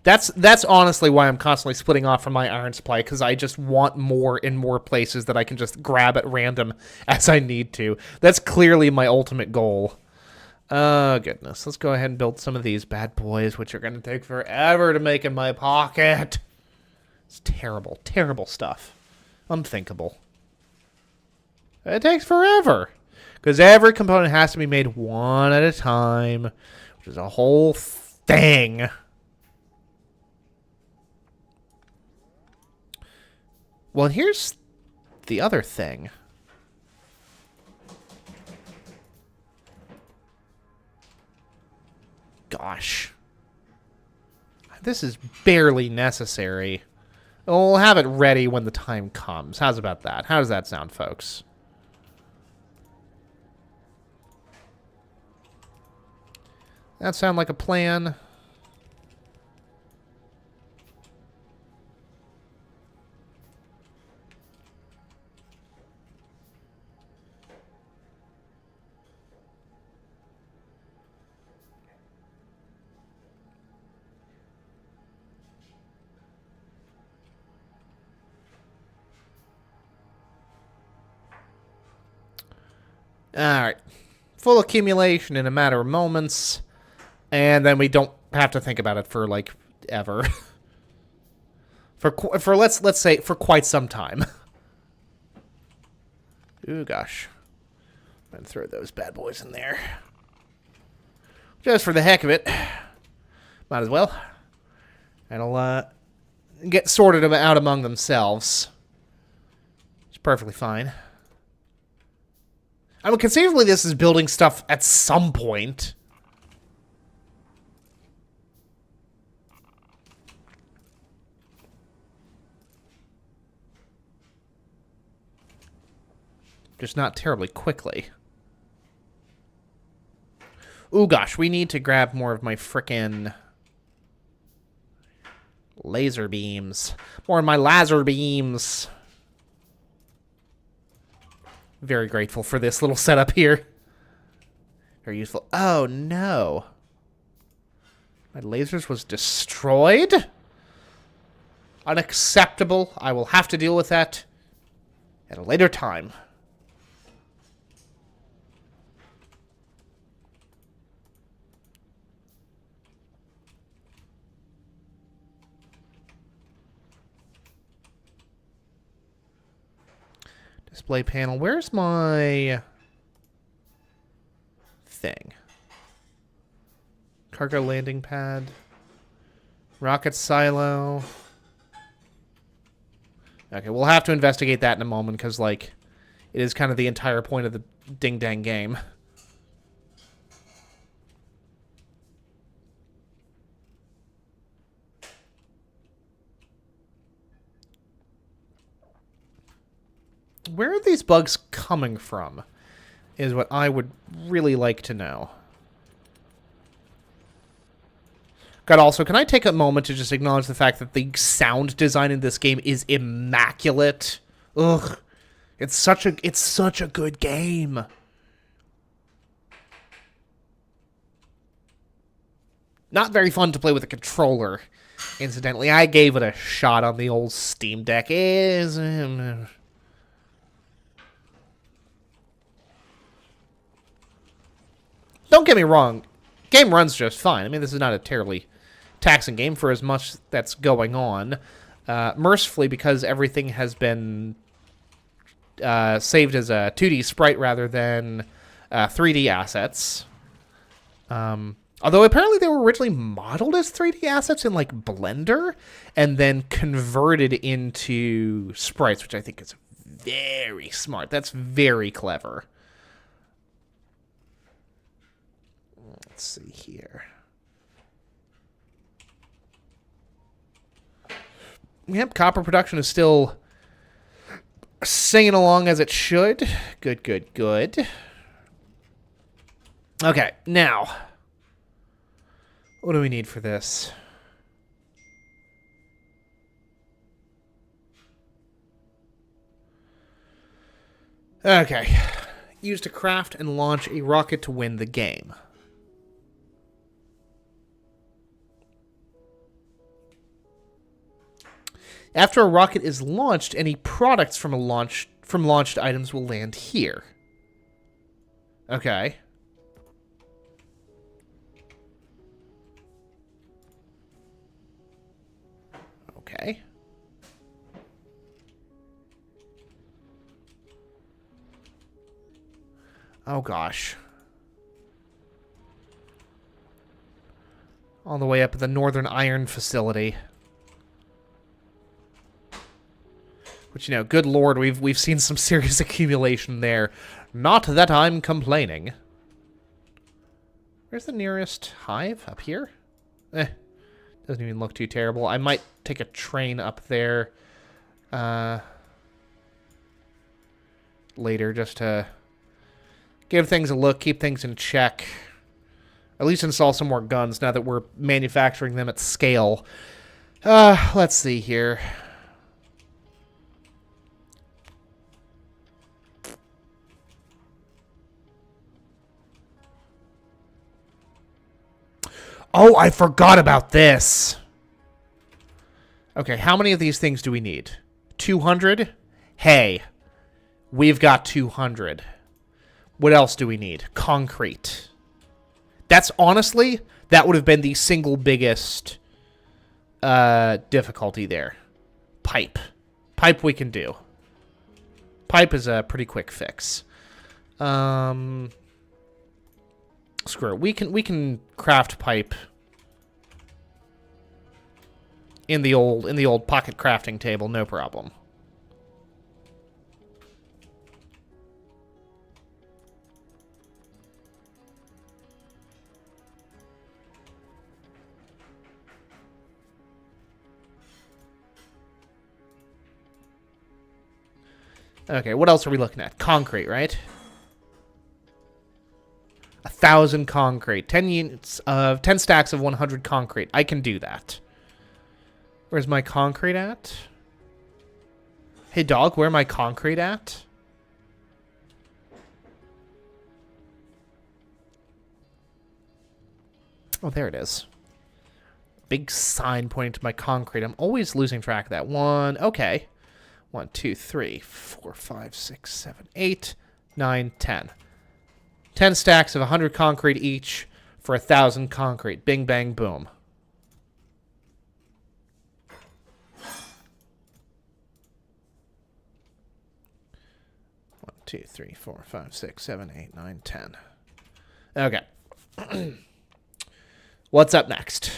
That's honestly why I'm constantly splitting off from my iron supply, because I just want more in more places that I can just grab at random as I need to. That's clearly my ultimate goal. Oh, goodness. Let's go ahead and build some of these bad boys, which are going to take forever to make in my pocket. It's terrible, terrible stuff. Unthinkable. It takes forever. Because every component has to be made one at a time, which is a whole thing. Well, here's the other thing. Gosh. This is barely necessary. We'll have it ready when the time comes. How's about that? How does that sound, folks? That sound like a plan? Alright. Full accumulation in a matter of moments. And then we don't have to think about it for, like, ever. for let's say, for quite some time. Ooh, gosh. I'm going to throw those bad boys in there. Just for the heck of it. Might as well. It'll, get sorted out among themselves. It's perfectly fine. I mean, conceivably, this is building stuff at some point. Just not terribly quickly. Ooh, gosh, we need to grab more of my frickin' laser beams. More of my laser beams. Very grateful for this little setup here. Very useful. Oh, no. My lasers was destroyed? Unacceptable. I will have to deal with that at a later time. Display panel. Where's my thing? Cargo landing pad. Rocket silo. Okay, we'll have to investigate that in a moment because, like, it is kind of the entire point of the ding-dang game. Where are these bugs coming from? Is what I would really like to know. God, also, can I take a moment to just acknowledge the fact that the sound design in this game is immaculate? Ugh. It's such a good game. Not very fun to play with a controller. Incidentally, I gave it a shot on the old Steam Deck. Don't get me wrong. Game runs just fine. I mean, this is not a terribly taxing game for as much that's going on. Mercifully, because everything has been saved as a 2D sprite rather than 3D assets. Although apparently they were originally modeled as 3D assets in, like, Blender and then converted into sprites, which I think is very smart. That's very clever. Let's see here. Yep, copper production is still singing along as it should. Good, good, good. Okay, now, what do we need for this? Okay. Used to craft and launch a rocket to win the game. After a rocket is launched, any products from launched items will land here. Okay. Okay. Oh, gosh. All the way up at the Northern Iron Facility. Which, you know, good lord, we've seen some serious accumulation there. Not that I'm complaining. Where's the nearest hive? Up here? Doesn't even look too terrible. I might take a train up there later just to give things a look, keep things in check. At least install some more guns now that we're manufacturing them at scale. Let's see here. Oh, I forgot about this. Okay, how many of these things do we need? 200? Hey, we've got 200. What else do we need? Concrete. That's honestly, that would have been the single biggest difficulty there. Pipe. Pipe we can do. Pipe is a pretty quick fix. Screw it. We can craft pipe in the old pocket crafting table, no problem. Okay, what else are we looking at? Concrete, right? 1,000 concrete. 10 units of 10 stacks of 100 concrete. I can do that. Where's my concrete at? Hey dog, where my concrete at? Oh, there it is. Big sign pointing to my concrete. I'm always losing track of that. One, okay. 1, 2, 3, 4, 5, 6, 7, 8, 9, 10. 10 stacks of 100 concrete each for 1,000 concrete. Bing, bang, boom. One, 2, 3, 4, 5, 6, 7, 8, 9, 10. Okay. What's up next?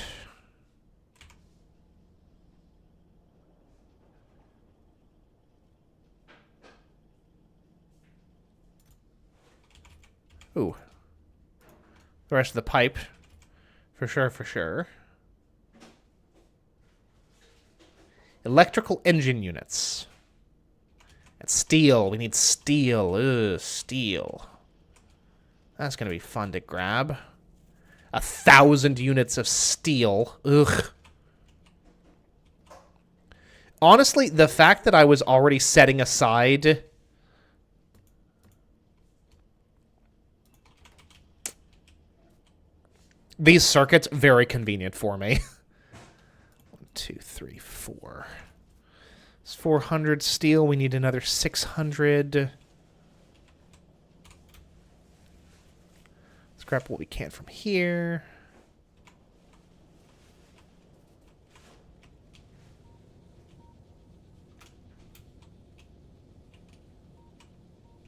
Ooh. The rest of the pipe. For sure, for sure. Electrical engine units. And steel. We need steel. Ugh, steel. That's going to be fun to grab. 1,000 units of steel. Ugh. Honestly, the fact that I was already setting aside these circuits, very convenient for me. 1, 2, 3, 4. It's 400 steel. We need another 600. Let's grab what we can from here.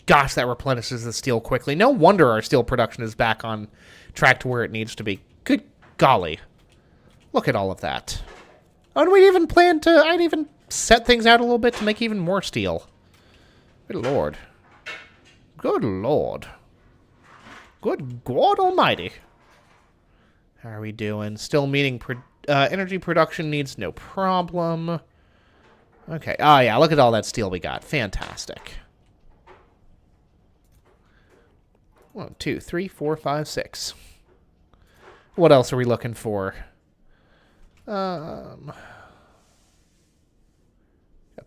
Gosh, that replenishes the steel quickly. No wonder our steel production is back on track to where it needs to be. Good golly. Look at all of that. Oh, and we even planned to... I'd even set things out a little bit to make even more steel. Good lord. Good lord. Good God almighty. How are we doing? Still meeting... energy production needs no problem. Okay. Oh, yeah. Look at all that steel we got. Fantastic. 1, 2, 3, 4, 5, 6. What else are we looking for? A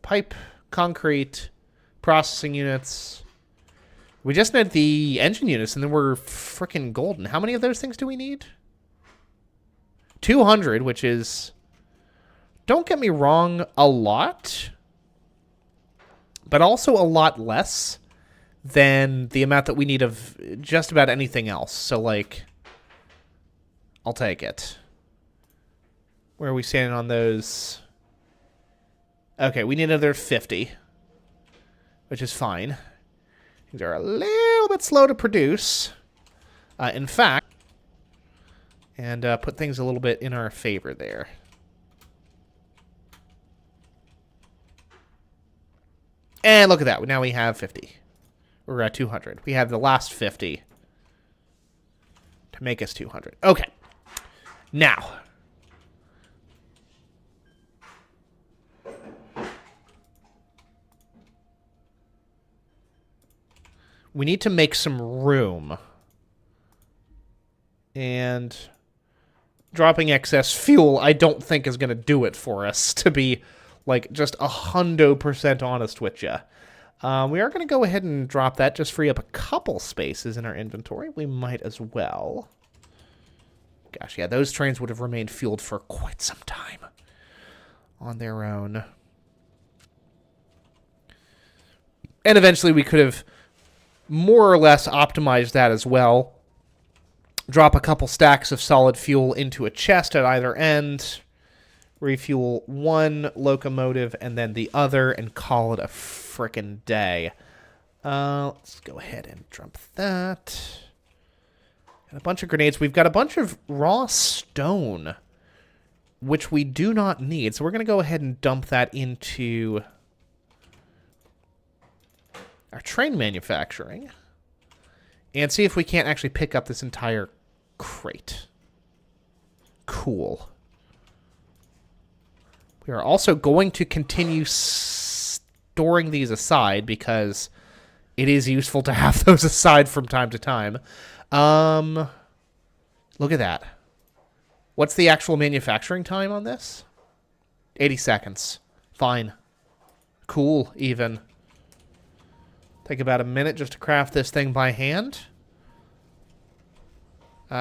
pipe, concrete, processing units. We just need the engine units, and then we're freaking golden. How many of those things do we need? 200, which is, don't get me wrong, a lot, but also a lot less than the amount that we need of just about anything else. So, like, I'll take it. Where are we standing on those? Okay, we need another 50, which is fine. These are a little bit slow to produce. In fact, and put things a little bit in our favor there. And look at that. Now we have 50. We're at 200. We have the last 50 to make us 200. Okay. Now. We need to make some room. And dropping excess fuel, I don't think is going to do it for us, to be, like, just 100% honest with you. We are going to go ahead and drop that, just free up a couple spaces in our inventory. We might as well. Gosh, yeah, those trains would have remained fueled for quite some time on their own. And eventually we could have more or less optimized that as well. Drop a couple stacks of solid fuel into a chest at either end. Refuel one locomotive and then the other and call it a frickin' day. Let's go ahead and dump that. Got a bunch of grenades. We've got a bunch of raw stone, which we do not need. So we're going to go ahead and dump that into our train manufacturing and see if we can't actually pick up this entire crate. Cool. We are also going to continue storing these aside because it is useful to have those aside from time to time. Look at that. What's the actual manufacturing time on this? 80 seconds. Fine. Cool, even. Take about a minute just to craft this thing by hand.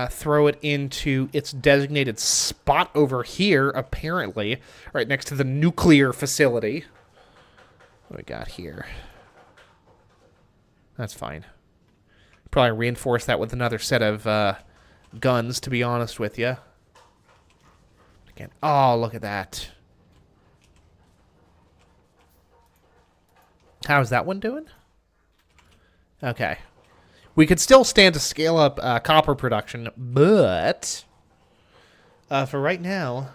Throw it into its designated spot over here, apparently. Right next to the nuclear facility. What do we got here? That's fine. Probably reinforce that with another set of guns, to be honest with you. Again, oh, look at that. How's that one doing? Okay. We could still stand to scale up copper production, but for right now,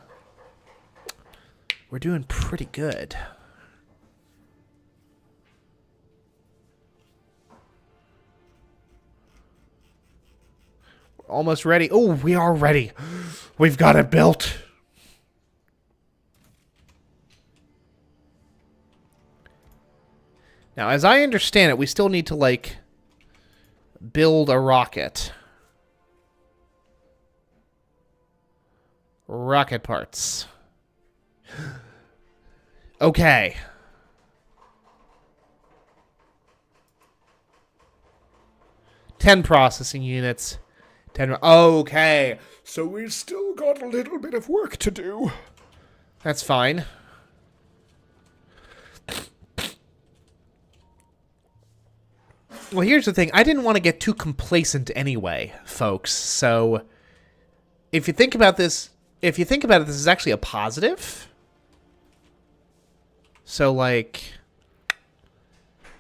we're doing pretty good. We're almost ready. Oh, we are ready. We've got it built. Now, as I understand it, we still need to, like, build a rocket. Rocket parts. Okay. Ten processing units. 10. Okay. So we've still got a little bit of work to do. That's fine. Well, here's the thing. I didn't want to get too complacent anyway, folks. So, if you think about this, this is actually a positive. So, like,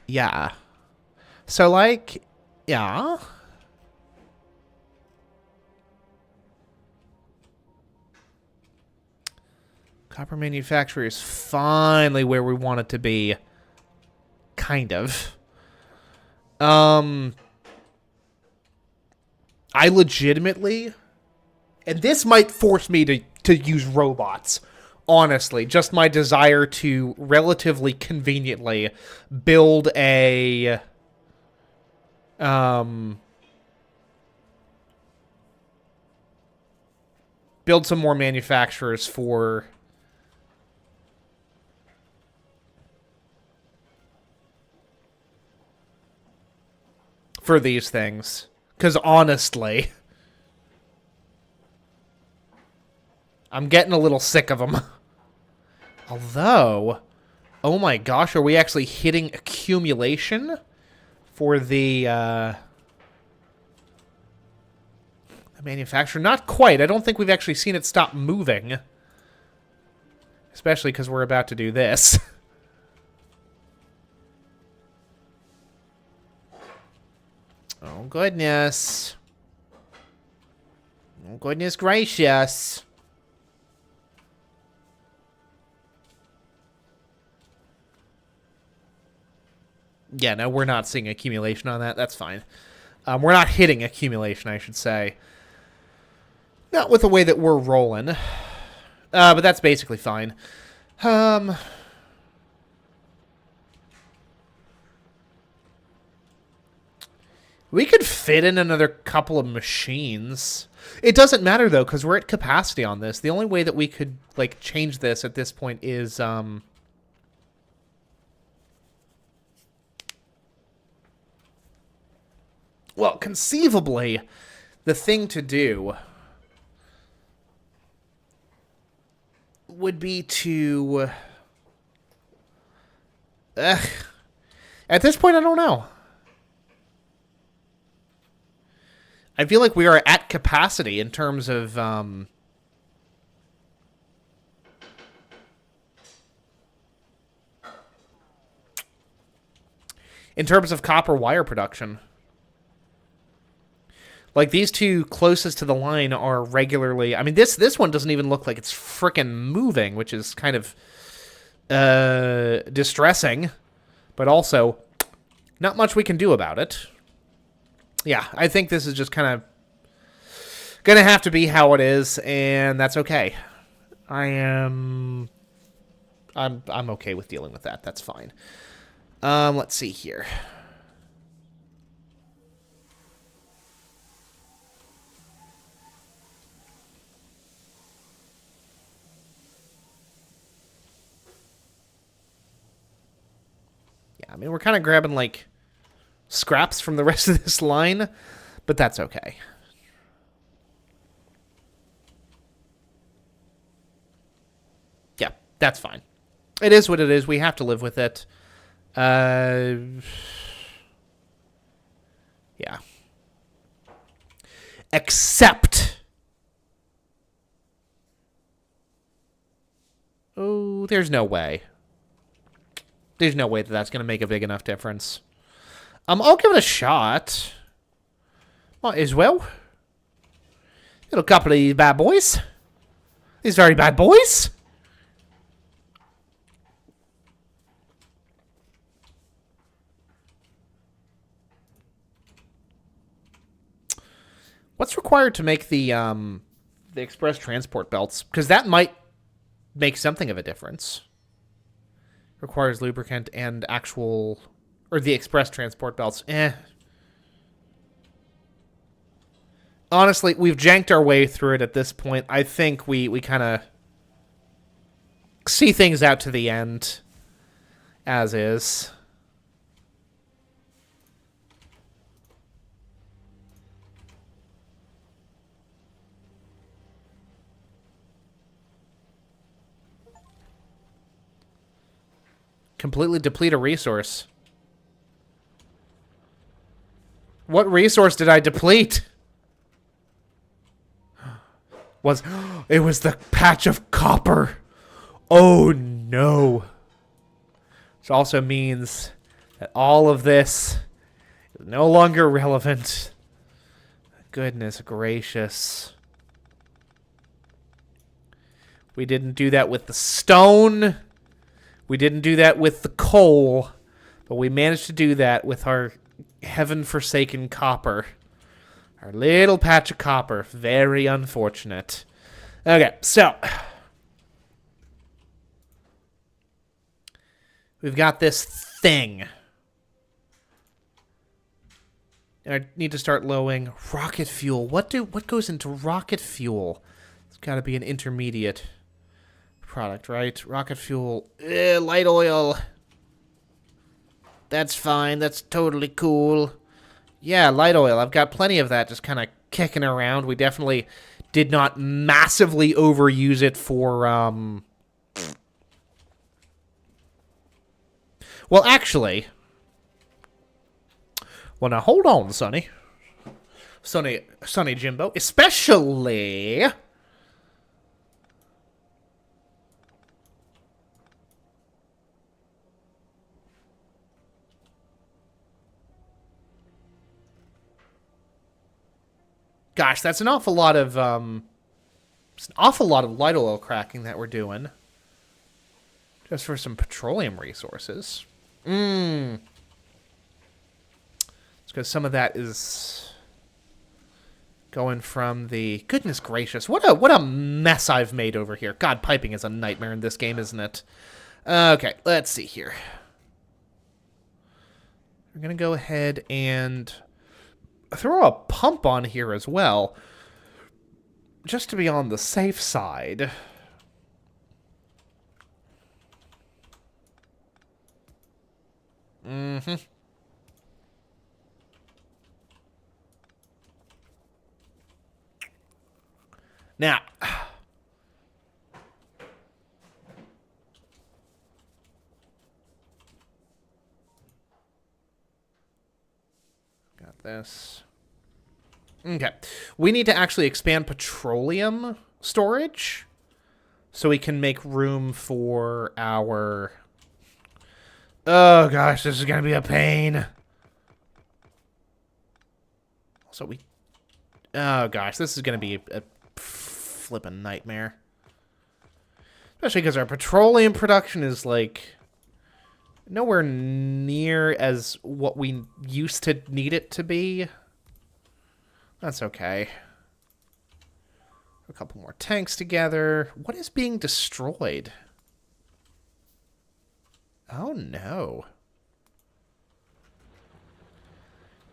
yeah. So, like, yeah. Copper manufacturer is finally where we want it to be. Kind of. I legitimately, and this might force me to use robots, honestly, just my desire to relatively conveniently build a, build some more manufacturers for these things. Because honestly, I'm getting a little sick of them. Although, oh my gosh, are we actually hitting accumulation for the manufacturer? Not quite. I don't think we've actually seen it stop moving. Especially because we're about to do this. Oh, goodness. Oh, goodness gracious. Yeah, no, we're not seeing accumulation on that. That's fine. We're not hitting accumulation, I should say. Not with the way that we're rolling. But that's basically fine. We could fit in another couple of machines. It doesn't matter, though, because we're at capacity on this. The only way that we could, like, change this at this point is, well, conceivably, the thing to do would be to... At this point, I don't know. I feel like we are at capacity in terms of... in terms of copper wire production. Like, these two closest to the line are regularly... I mean, this one doesn't even look like it's frickin' moving, which is kind of distressing. But also, not much we can do about it. Yeah, I think this is just kind of going to have to be how it is, and that's okay. I'm okay with dealing with that. That's fine. Let's see here. I mean, we're kind of grabbing, like, scraps from the rest of this line, but that's okay. Yeah, that's fine. It is what it is. We have to live with it. Yeah. Except... oh, there's no way. There's no way that that's going to make a big enough difference. I'll give it a shot. Might as well. Little couple of these bad boys. These very bad boys. What's required to make the express transport belts? Because that might make something of a difference. Requires lubricant and actual... or the express transport belts. Honestly, we've janked our way through it at this point. I think we kind of see things out to the end as is. Completely deplete a resource. What resource did I deplete? It was the patch of copper. Oh no. Which also means that all of this is no longer relevant. Goodness gracious. We didn't do that with the stone. We didn't do that with the coal. But we managed to do that with our heaven-forsaken copper. Our little patch of copper. Very unfortunate. Okay, so. We've got this thing. And I need to start lowering rocket fuel. What goes into rocket fuel? It's got to be an intermediate product, right? Rocket fuel. Light oil. That's fine. That's totally cool. Yeah, light oil. I've got plenty of that just kind of kicking around. We definitely did not massively overuse it for, well, actually... well, now, hold on, Sonny. Sonny Jimbo. Especially... Gosh, that's an awful lot of it's an awful lot of light oil cracking that we're doing. Just for some petroleum resources. It's because some of that is going from the... Goodness gracious, what a mess I've made over here. God, piping is a nightmare in this game, isn't it? Okay, let's see here. We're going to go ahead and throw a pump on here as well, just to be on the safe side. Mm-hmm. Now, got this. Okay. We need to actually expand petroleum storage so we can make room for our... Oh, gosh, this is going to be a pain. Also, we... Oh, gosh, this is going to be a flippin' nightmare. Especially because our petroleum production is, like, nowhere near as what we used to need it to be. That's okay. A couple more tanks together. What is being destroyed? Oh, no.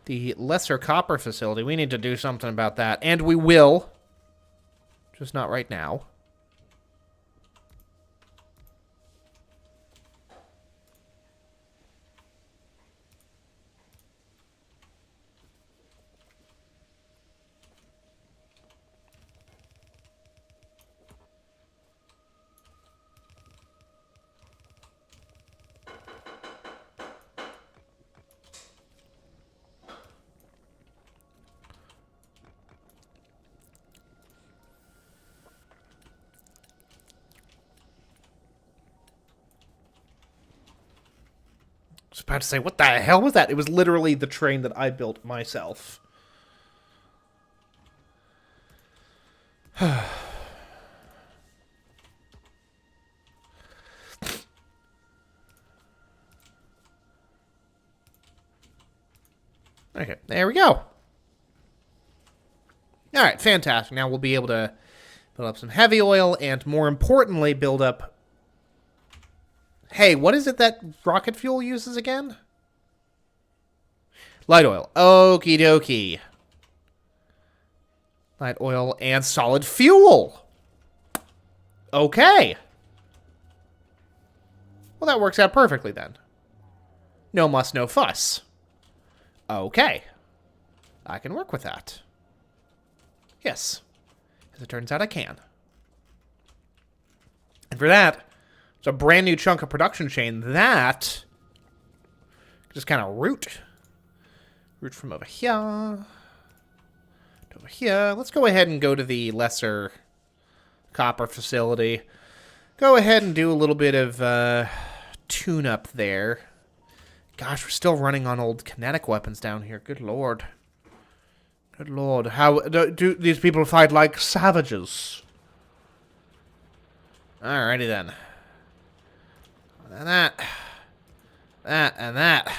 The lesser copper facility. We need to do something about that. And we will. Just not right now. I was about to say, what the hell was that? It was literally the train that I built myself. Okay, there we go. Alright, fantastic. Now we'll be able to build up some heavy oil and, more importantly, build up... Hey, what is it that rocket fuel uses again? Light oil. Okie dokie. Light oil and solid fuel. Okay. Well, that works out perfectly then. No muss, no fuss. Okay. I can work with that. Yes. As it turns out, I can. And for that... It's a brand new chunk of production chain that just kind of root from over here to over here. Let's go ahead and go to the lesser copper facility. Go ahead and do a little bit of tune-up there. Gosh, we're still running on old kinetic weapons down here. Good lord. Good lord. How do these people fight like savages? Alrighty then. And that, and that.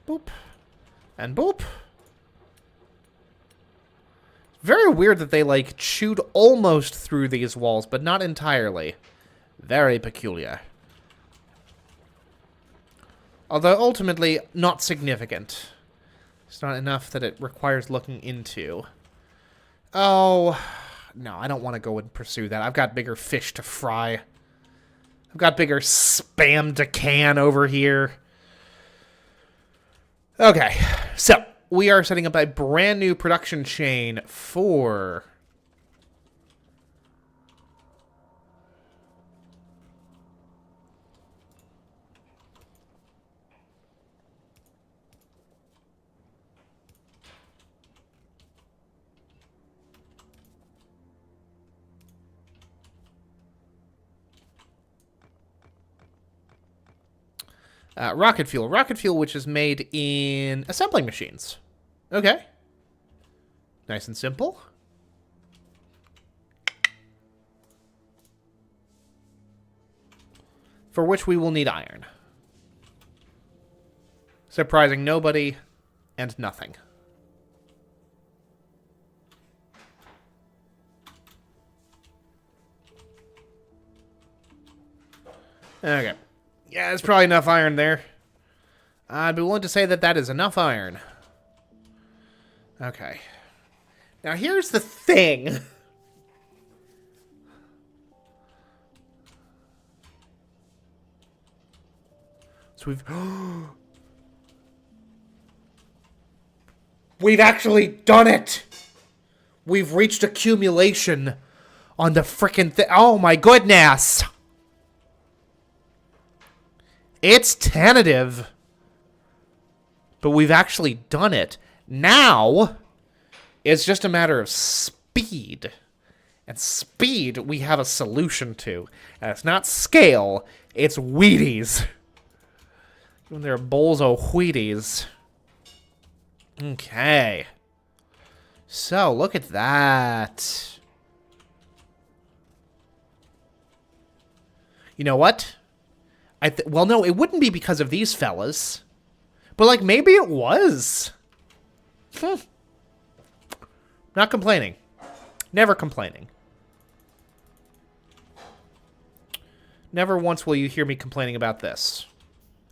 Boop. And boop. Very weird that they, like, chewed almost through these walls, but not entirely. Very peculiar. Although, ultimately, not significant. It's not enough that it requires looking into. Oh, no, I don't want to go and pursue that. I've got bigger fish to fry. I've got bigger spam to can over here. Okay, so we are setting up a brand new production chain for Rocket fuel. Rocket fuel, which is made in assembling machines. Okay. Nice and simple. For which we will need iron. Surprising nobody and nothing. Okay. Yeah, there's probably enough iron there. I'd be willing to say that that is enough iron. Okay. Now here's the thing. So we've... We've actually done it! We've reached accumulation on the frickin' thing. Oh my goodness! It's tentative. But we've actually done it. Now, it's just a matter of speed. And speed, we have a solution to. And it's not scale, it's Wheaties. When they're bowls of Wheaties. Okay. So, look at that. You know what? Well, no, it wouldn't be because of these fellas. But, like, maybe it was. Not complaining. Never complaining. Never once will you hear me complaining about this.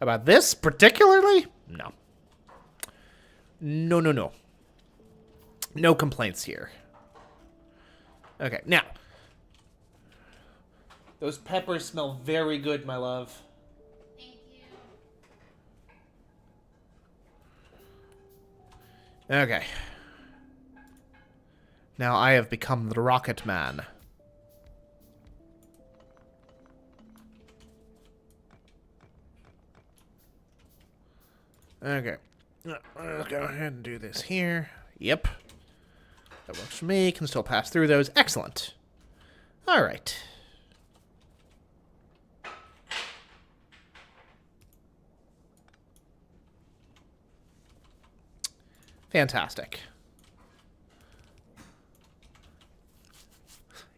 About this particularly? No. No, no, no. No complaints here. Okay, now. Those peppers smell very good, my love. Okay. Now I have become the Rocket Man. Okay. Let's go ahead and do this here. Yep. That works for me. Can still pass through those. Excellent. Alright. Fantastic.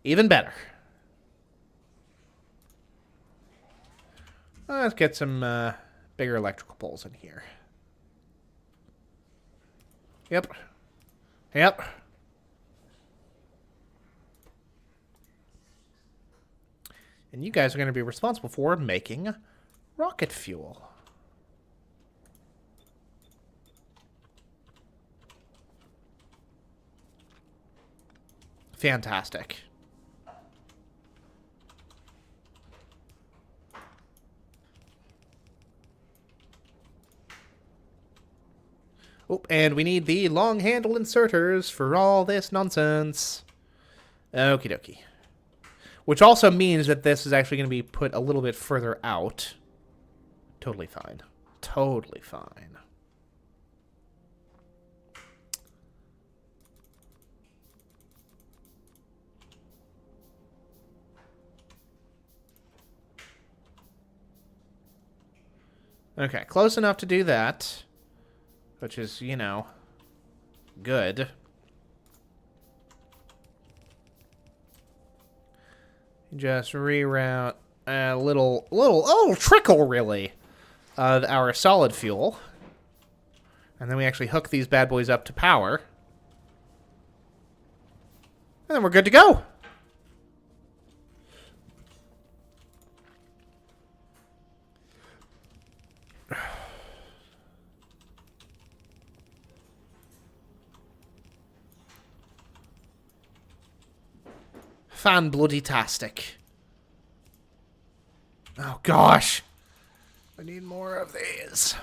Even better. Let's get some bigger electrical poles in here. Yep. Yep. And you guys are going to be responsible for making rocket fuel. Fantastic. Oh, and we need the long handle inserters for all this nonsense. Okie dokie. Which also means that this is actually going to be put a little bit further out. Totally fine. Totally fine. Okay, close enough to do that. Which is, you know, good. Just reroute a little trickle, really, of our solid fuel. And then we actually hook these bad boys up to power. And then we're good to go. Fan-bloody-tastic. Oh, gosh. I need more of these.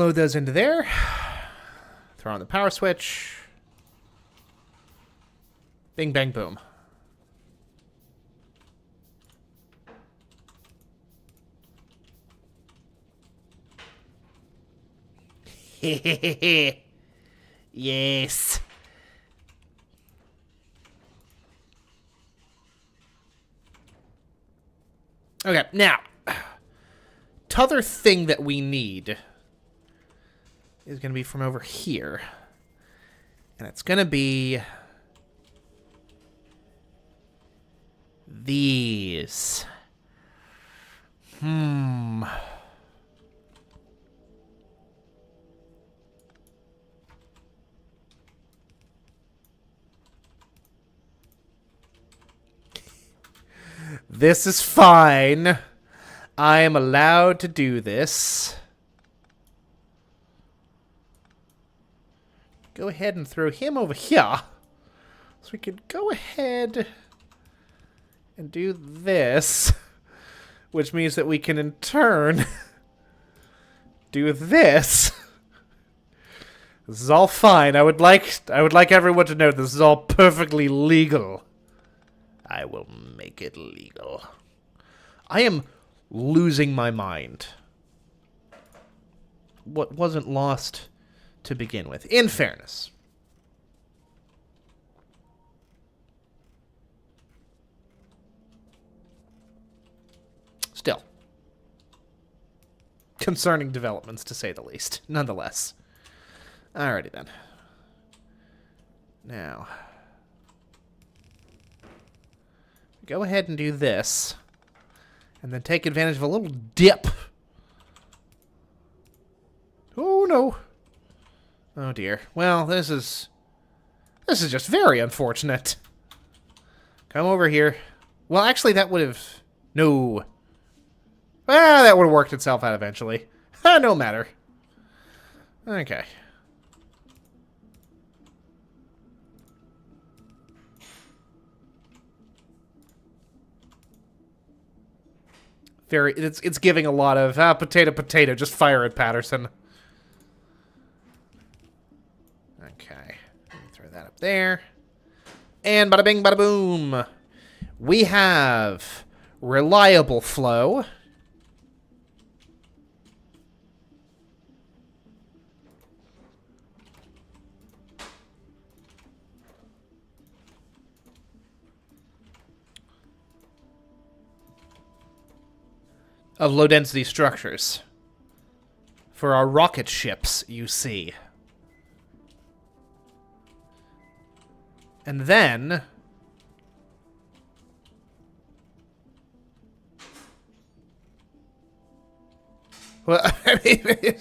Load those into there. Throw on the power switch. Bing, bang, boom. Yes. Okay, now, t'other thing that we need is going to be from over here. And it's going to be these. This is fine. I am allowed to do this. Go ahead and throw him over here. So we could go ahead and do this. Which means that we can in turn do this. This is all fine. I would like everyone to know this is all perfectly legal. I will make it legal. I am losing my mind. What wasn't lost to begin with, in fairness. Still. Concerning developments, to say the least. Nonetheless. Alrighty then. Now. Go ahead and do this. And then take advantage of a little dip. Oh, no. Oh, dear. Well, this is just very unfortunate. Come over here. Well, actually, that would have... No. Well, that would have worked itself out eventually. No matter. Okay. It's giving a lot of potato, just fire at Patterson. Okay, throw that up there, and bada bing, bada boom. We have reliable flow. Of low-density structures. For our rocket ships, you see. And then... Well, I mean...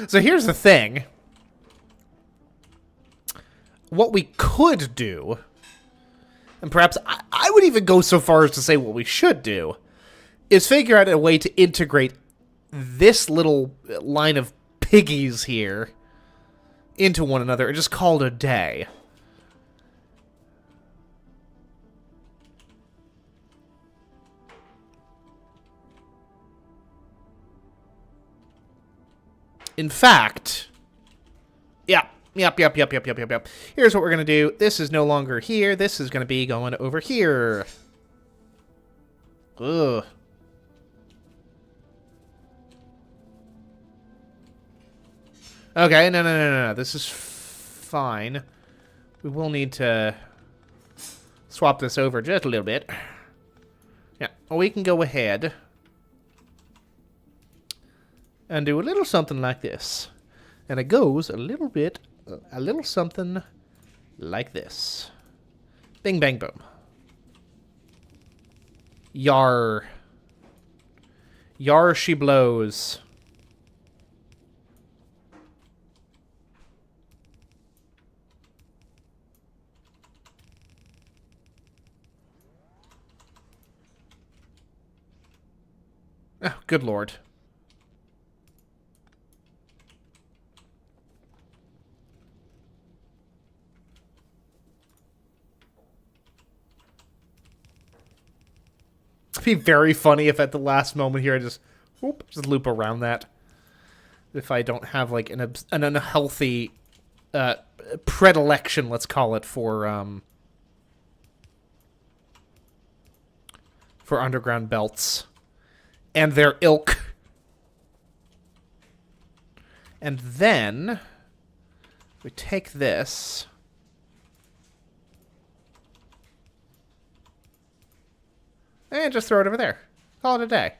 So here's the thing. What we could do... And perhaps I would even go so far as to say what we should do... is figure out a way to integrate this little line of piggies here into one another and just call it a day. In fact, yep. Here's what we're going to do. This is no longer here. This is going to be going over here. Ugh. Okay, no. This is fine. We will need to swap this over just a little bit. Yeah, we can go ahead and do a little something like this. And it goes a little something like this. Bing, bang, boom. Yar. Yar she blows. Oh, good lord. It'd be very funny if at the last moment here I just loop around that. if I don't have like an unhealthy predilection, let's call it, for underground belts and their ilk. And then we take this. And just throw it over there. Call it a day.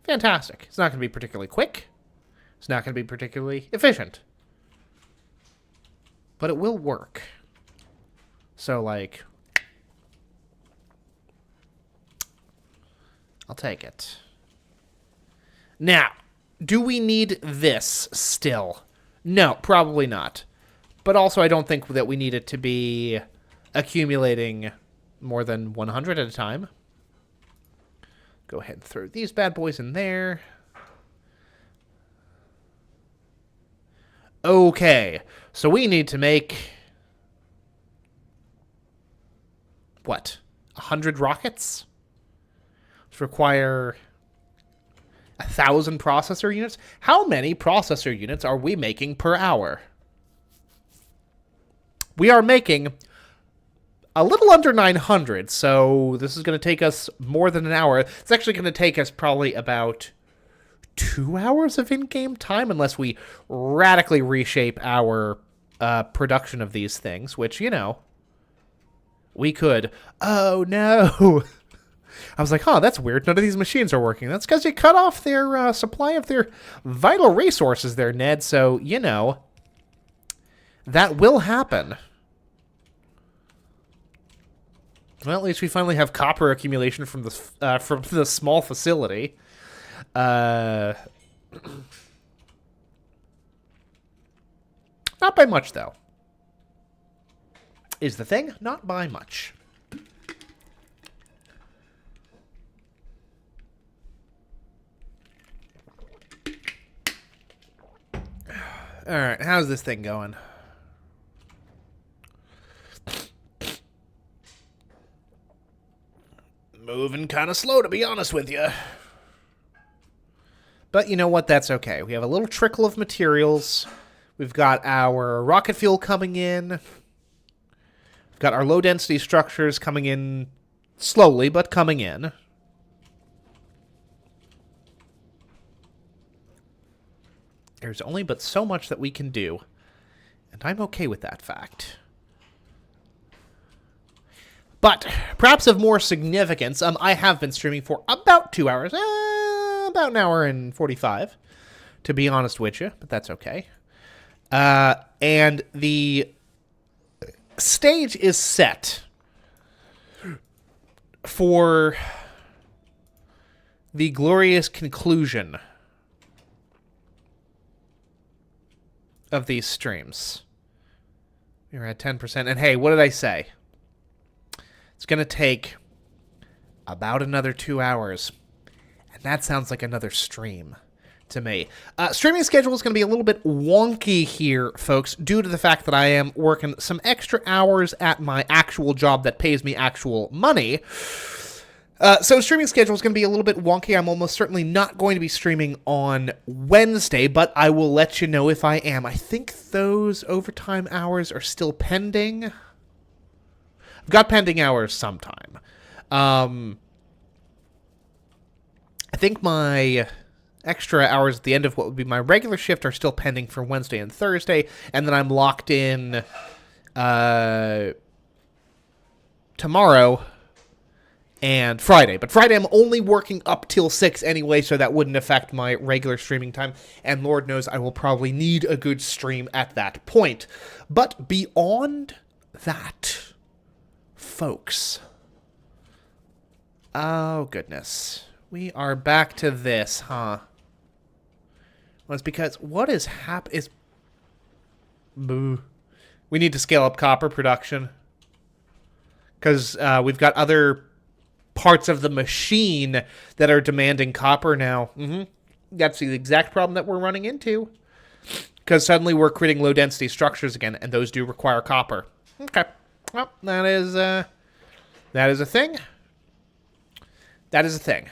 Fantastic. It's not going to be particularly quick. It's not going to be particularly efficient. But it will work. So, like, I'll take it. Now, do we need this still? No, probably not. But also, I don't think that we need it to be accumulating more than 100 at a time. Go ahead and throw these bad boys in there. Okay, so we need to make... what? 100 rockets? Which require 1,000 processor units? How many processor units are we making per hour? We are making a little under 900, so this is going to take us more than an hour. It's actually going to take us probably about 2 hours of in-game time, unless we radically reshape our production of these things, which, you know, we could. Oh, no. I was like, huh, that's weird. None of these machines are working. That's because you cut off their supply of their vital resources there, Ned, so, you know, that will happen. Well, at least we finally have copper accumulation from the small facility. Not by much, though. Is the thing. Not by much. Alright, how's this thing going? Moving kind of slow, to be honest with you. But you know what? That's okay. We have a little trickle of materials. We've got our rocket fuel coming in. We've got our low-density structures coming in slowly, but coming in. There's only but so much that we can do. And I'm okay with that fact. But, perhaps of more significance, I have been streaming for about 2 hours. About an hour and 45, to be honest with you. But that's okay. And the stage is set for the glorious conclusion of these streams. You're at 10%. And hey, what did I say? It's going to take about another 2 hours. And that sounds like another stream to me. Streaming schedule is going to be a little bit wonky here, folks, due to the fact that I am working some extra hours at my actual job that pays me actual money. So streaming schedule is going to be a little bit wonky. I'm almost certainly not going to be streaming on Wednesday, but I will let you know if I am. I think those overtime hours are still pending. I've got pending hours sometime. I think my extra hours at the end of what would be my regular shift are still pending for Wednesday and Thursday, and then I'm locked in tomorrow and Friday. But Friday I'm only working up till 6 anyway, so that wouldn't affect my regular streaming time, and Lord knows I will probably need a good stream at that point. But beyond that, folks, oh goodness, we are back to this, huh? Well, it's because what is is boo. We need to scale up copper production because we've got other parts of the machine that are demanding copper now. That's the exact problem that we're running into, because suddenly we're creating low density structures again, and those do require copper. Okay, well, that is a thing. That is a thing.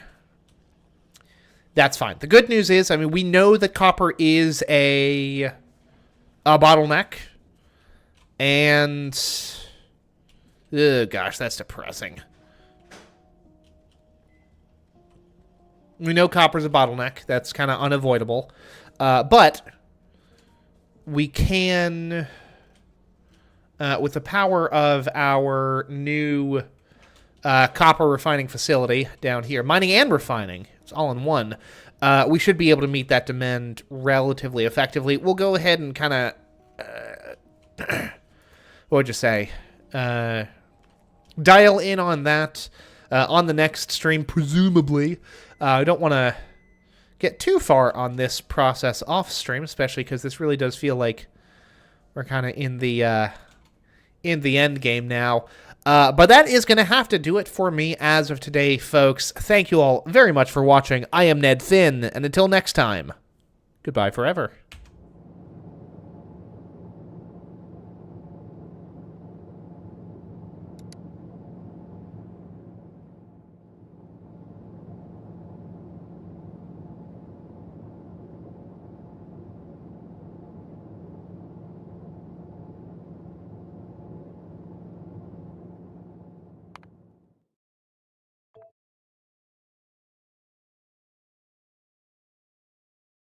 That's fine. The good news is, I mean, we know that copper is a bottleneck. And, oh gosh, that's depressing. We know copper's a bottleneck. That's kind of unavoidable. But we can, with the power of our new copper refining facility down here, mining and refining, it's all in one, we should be able to meet that demand relatively effectively. We'll go ahead and kind of, what would you say, dial in on that on the next stream, presumably. I don't want to get too far on this process off stream, especially because this really does feel like we're kind of in the end game now. But that is going to have to do it for me as of today, folks. Thank you all very much for watching. I am Ned Finn, and until next time, goodbye forever.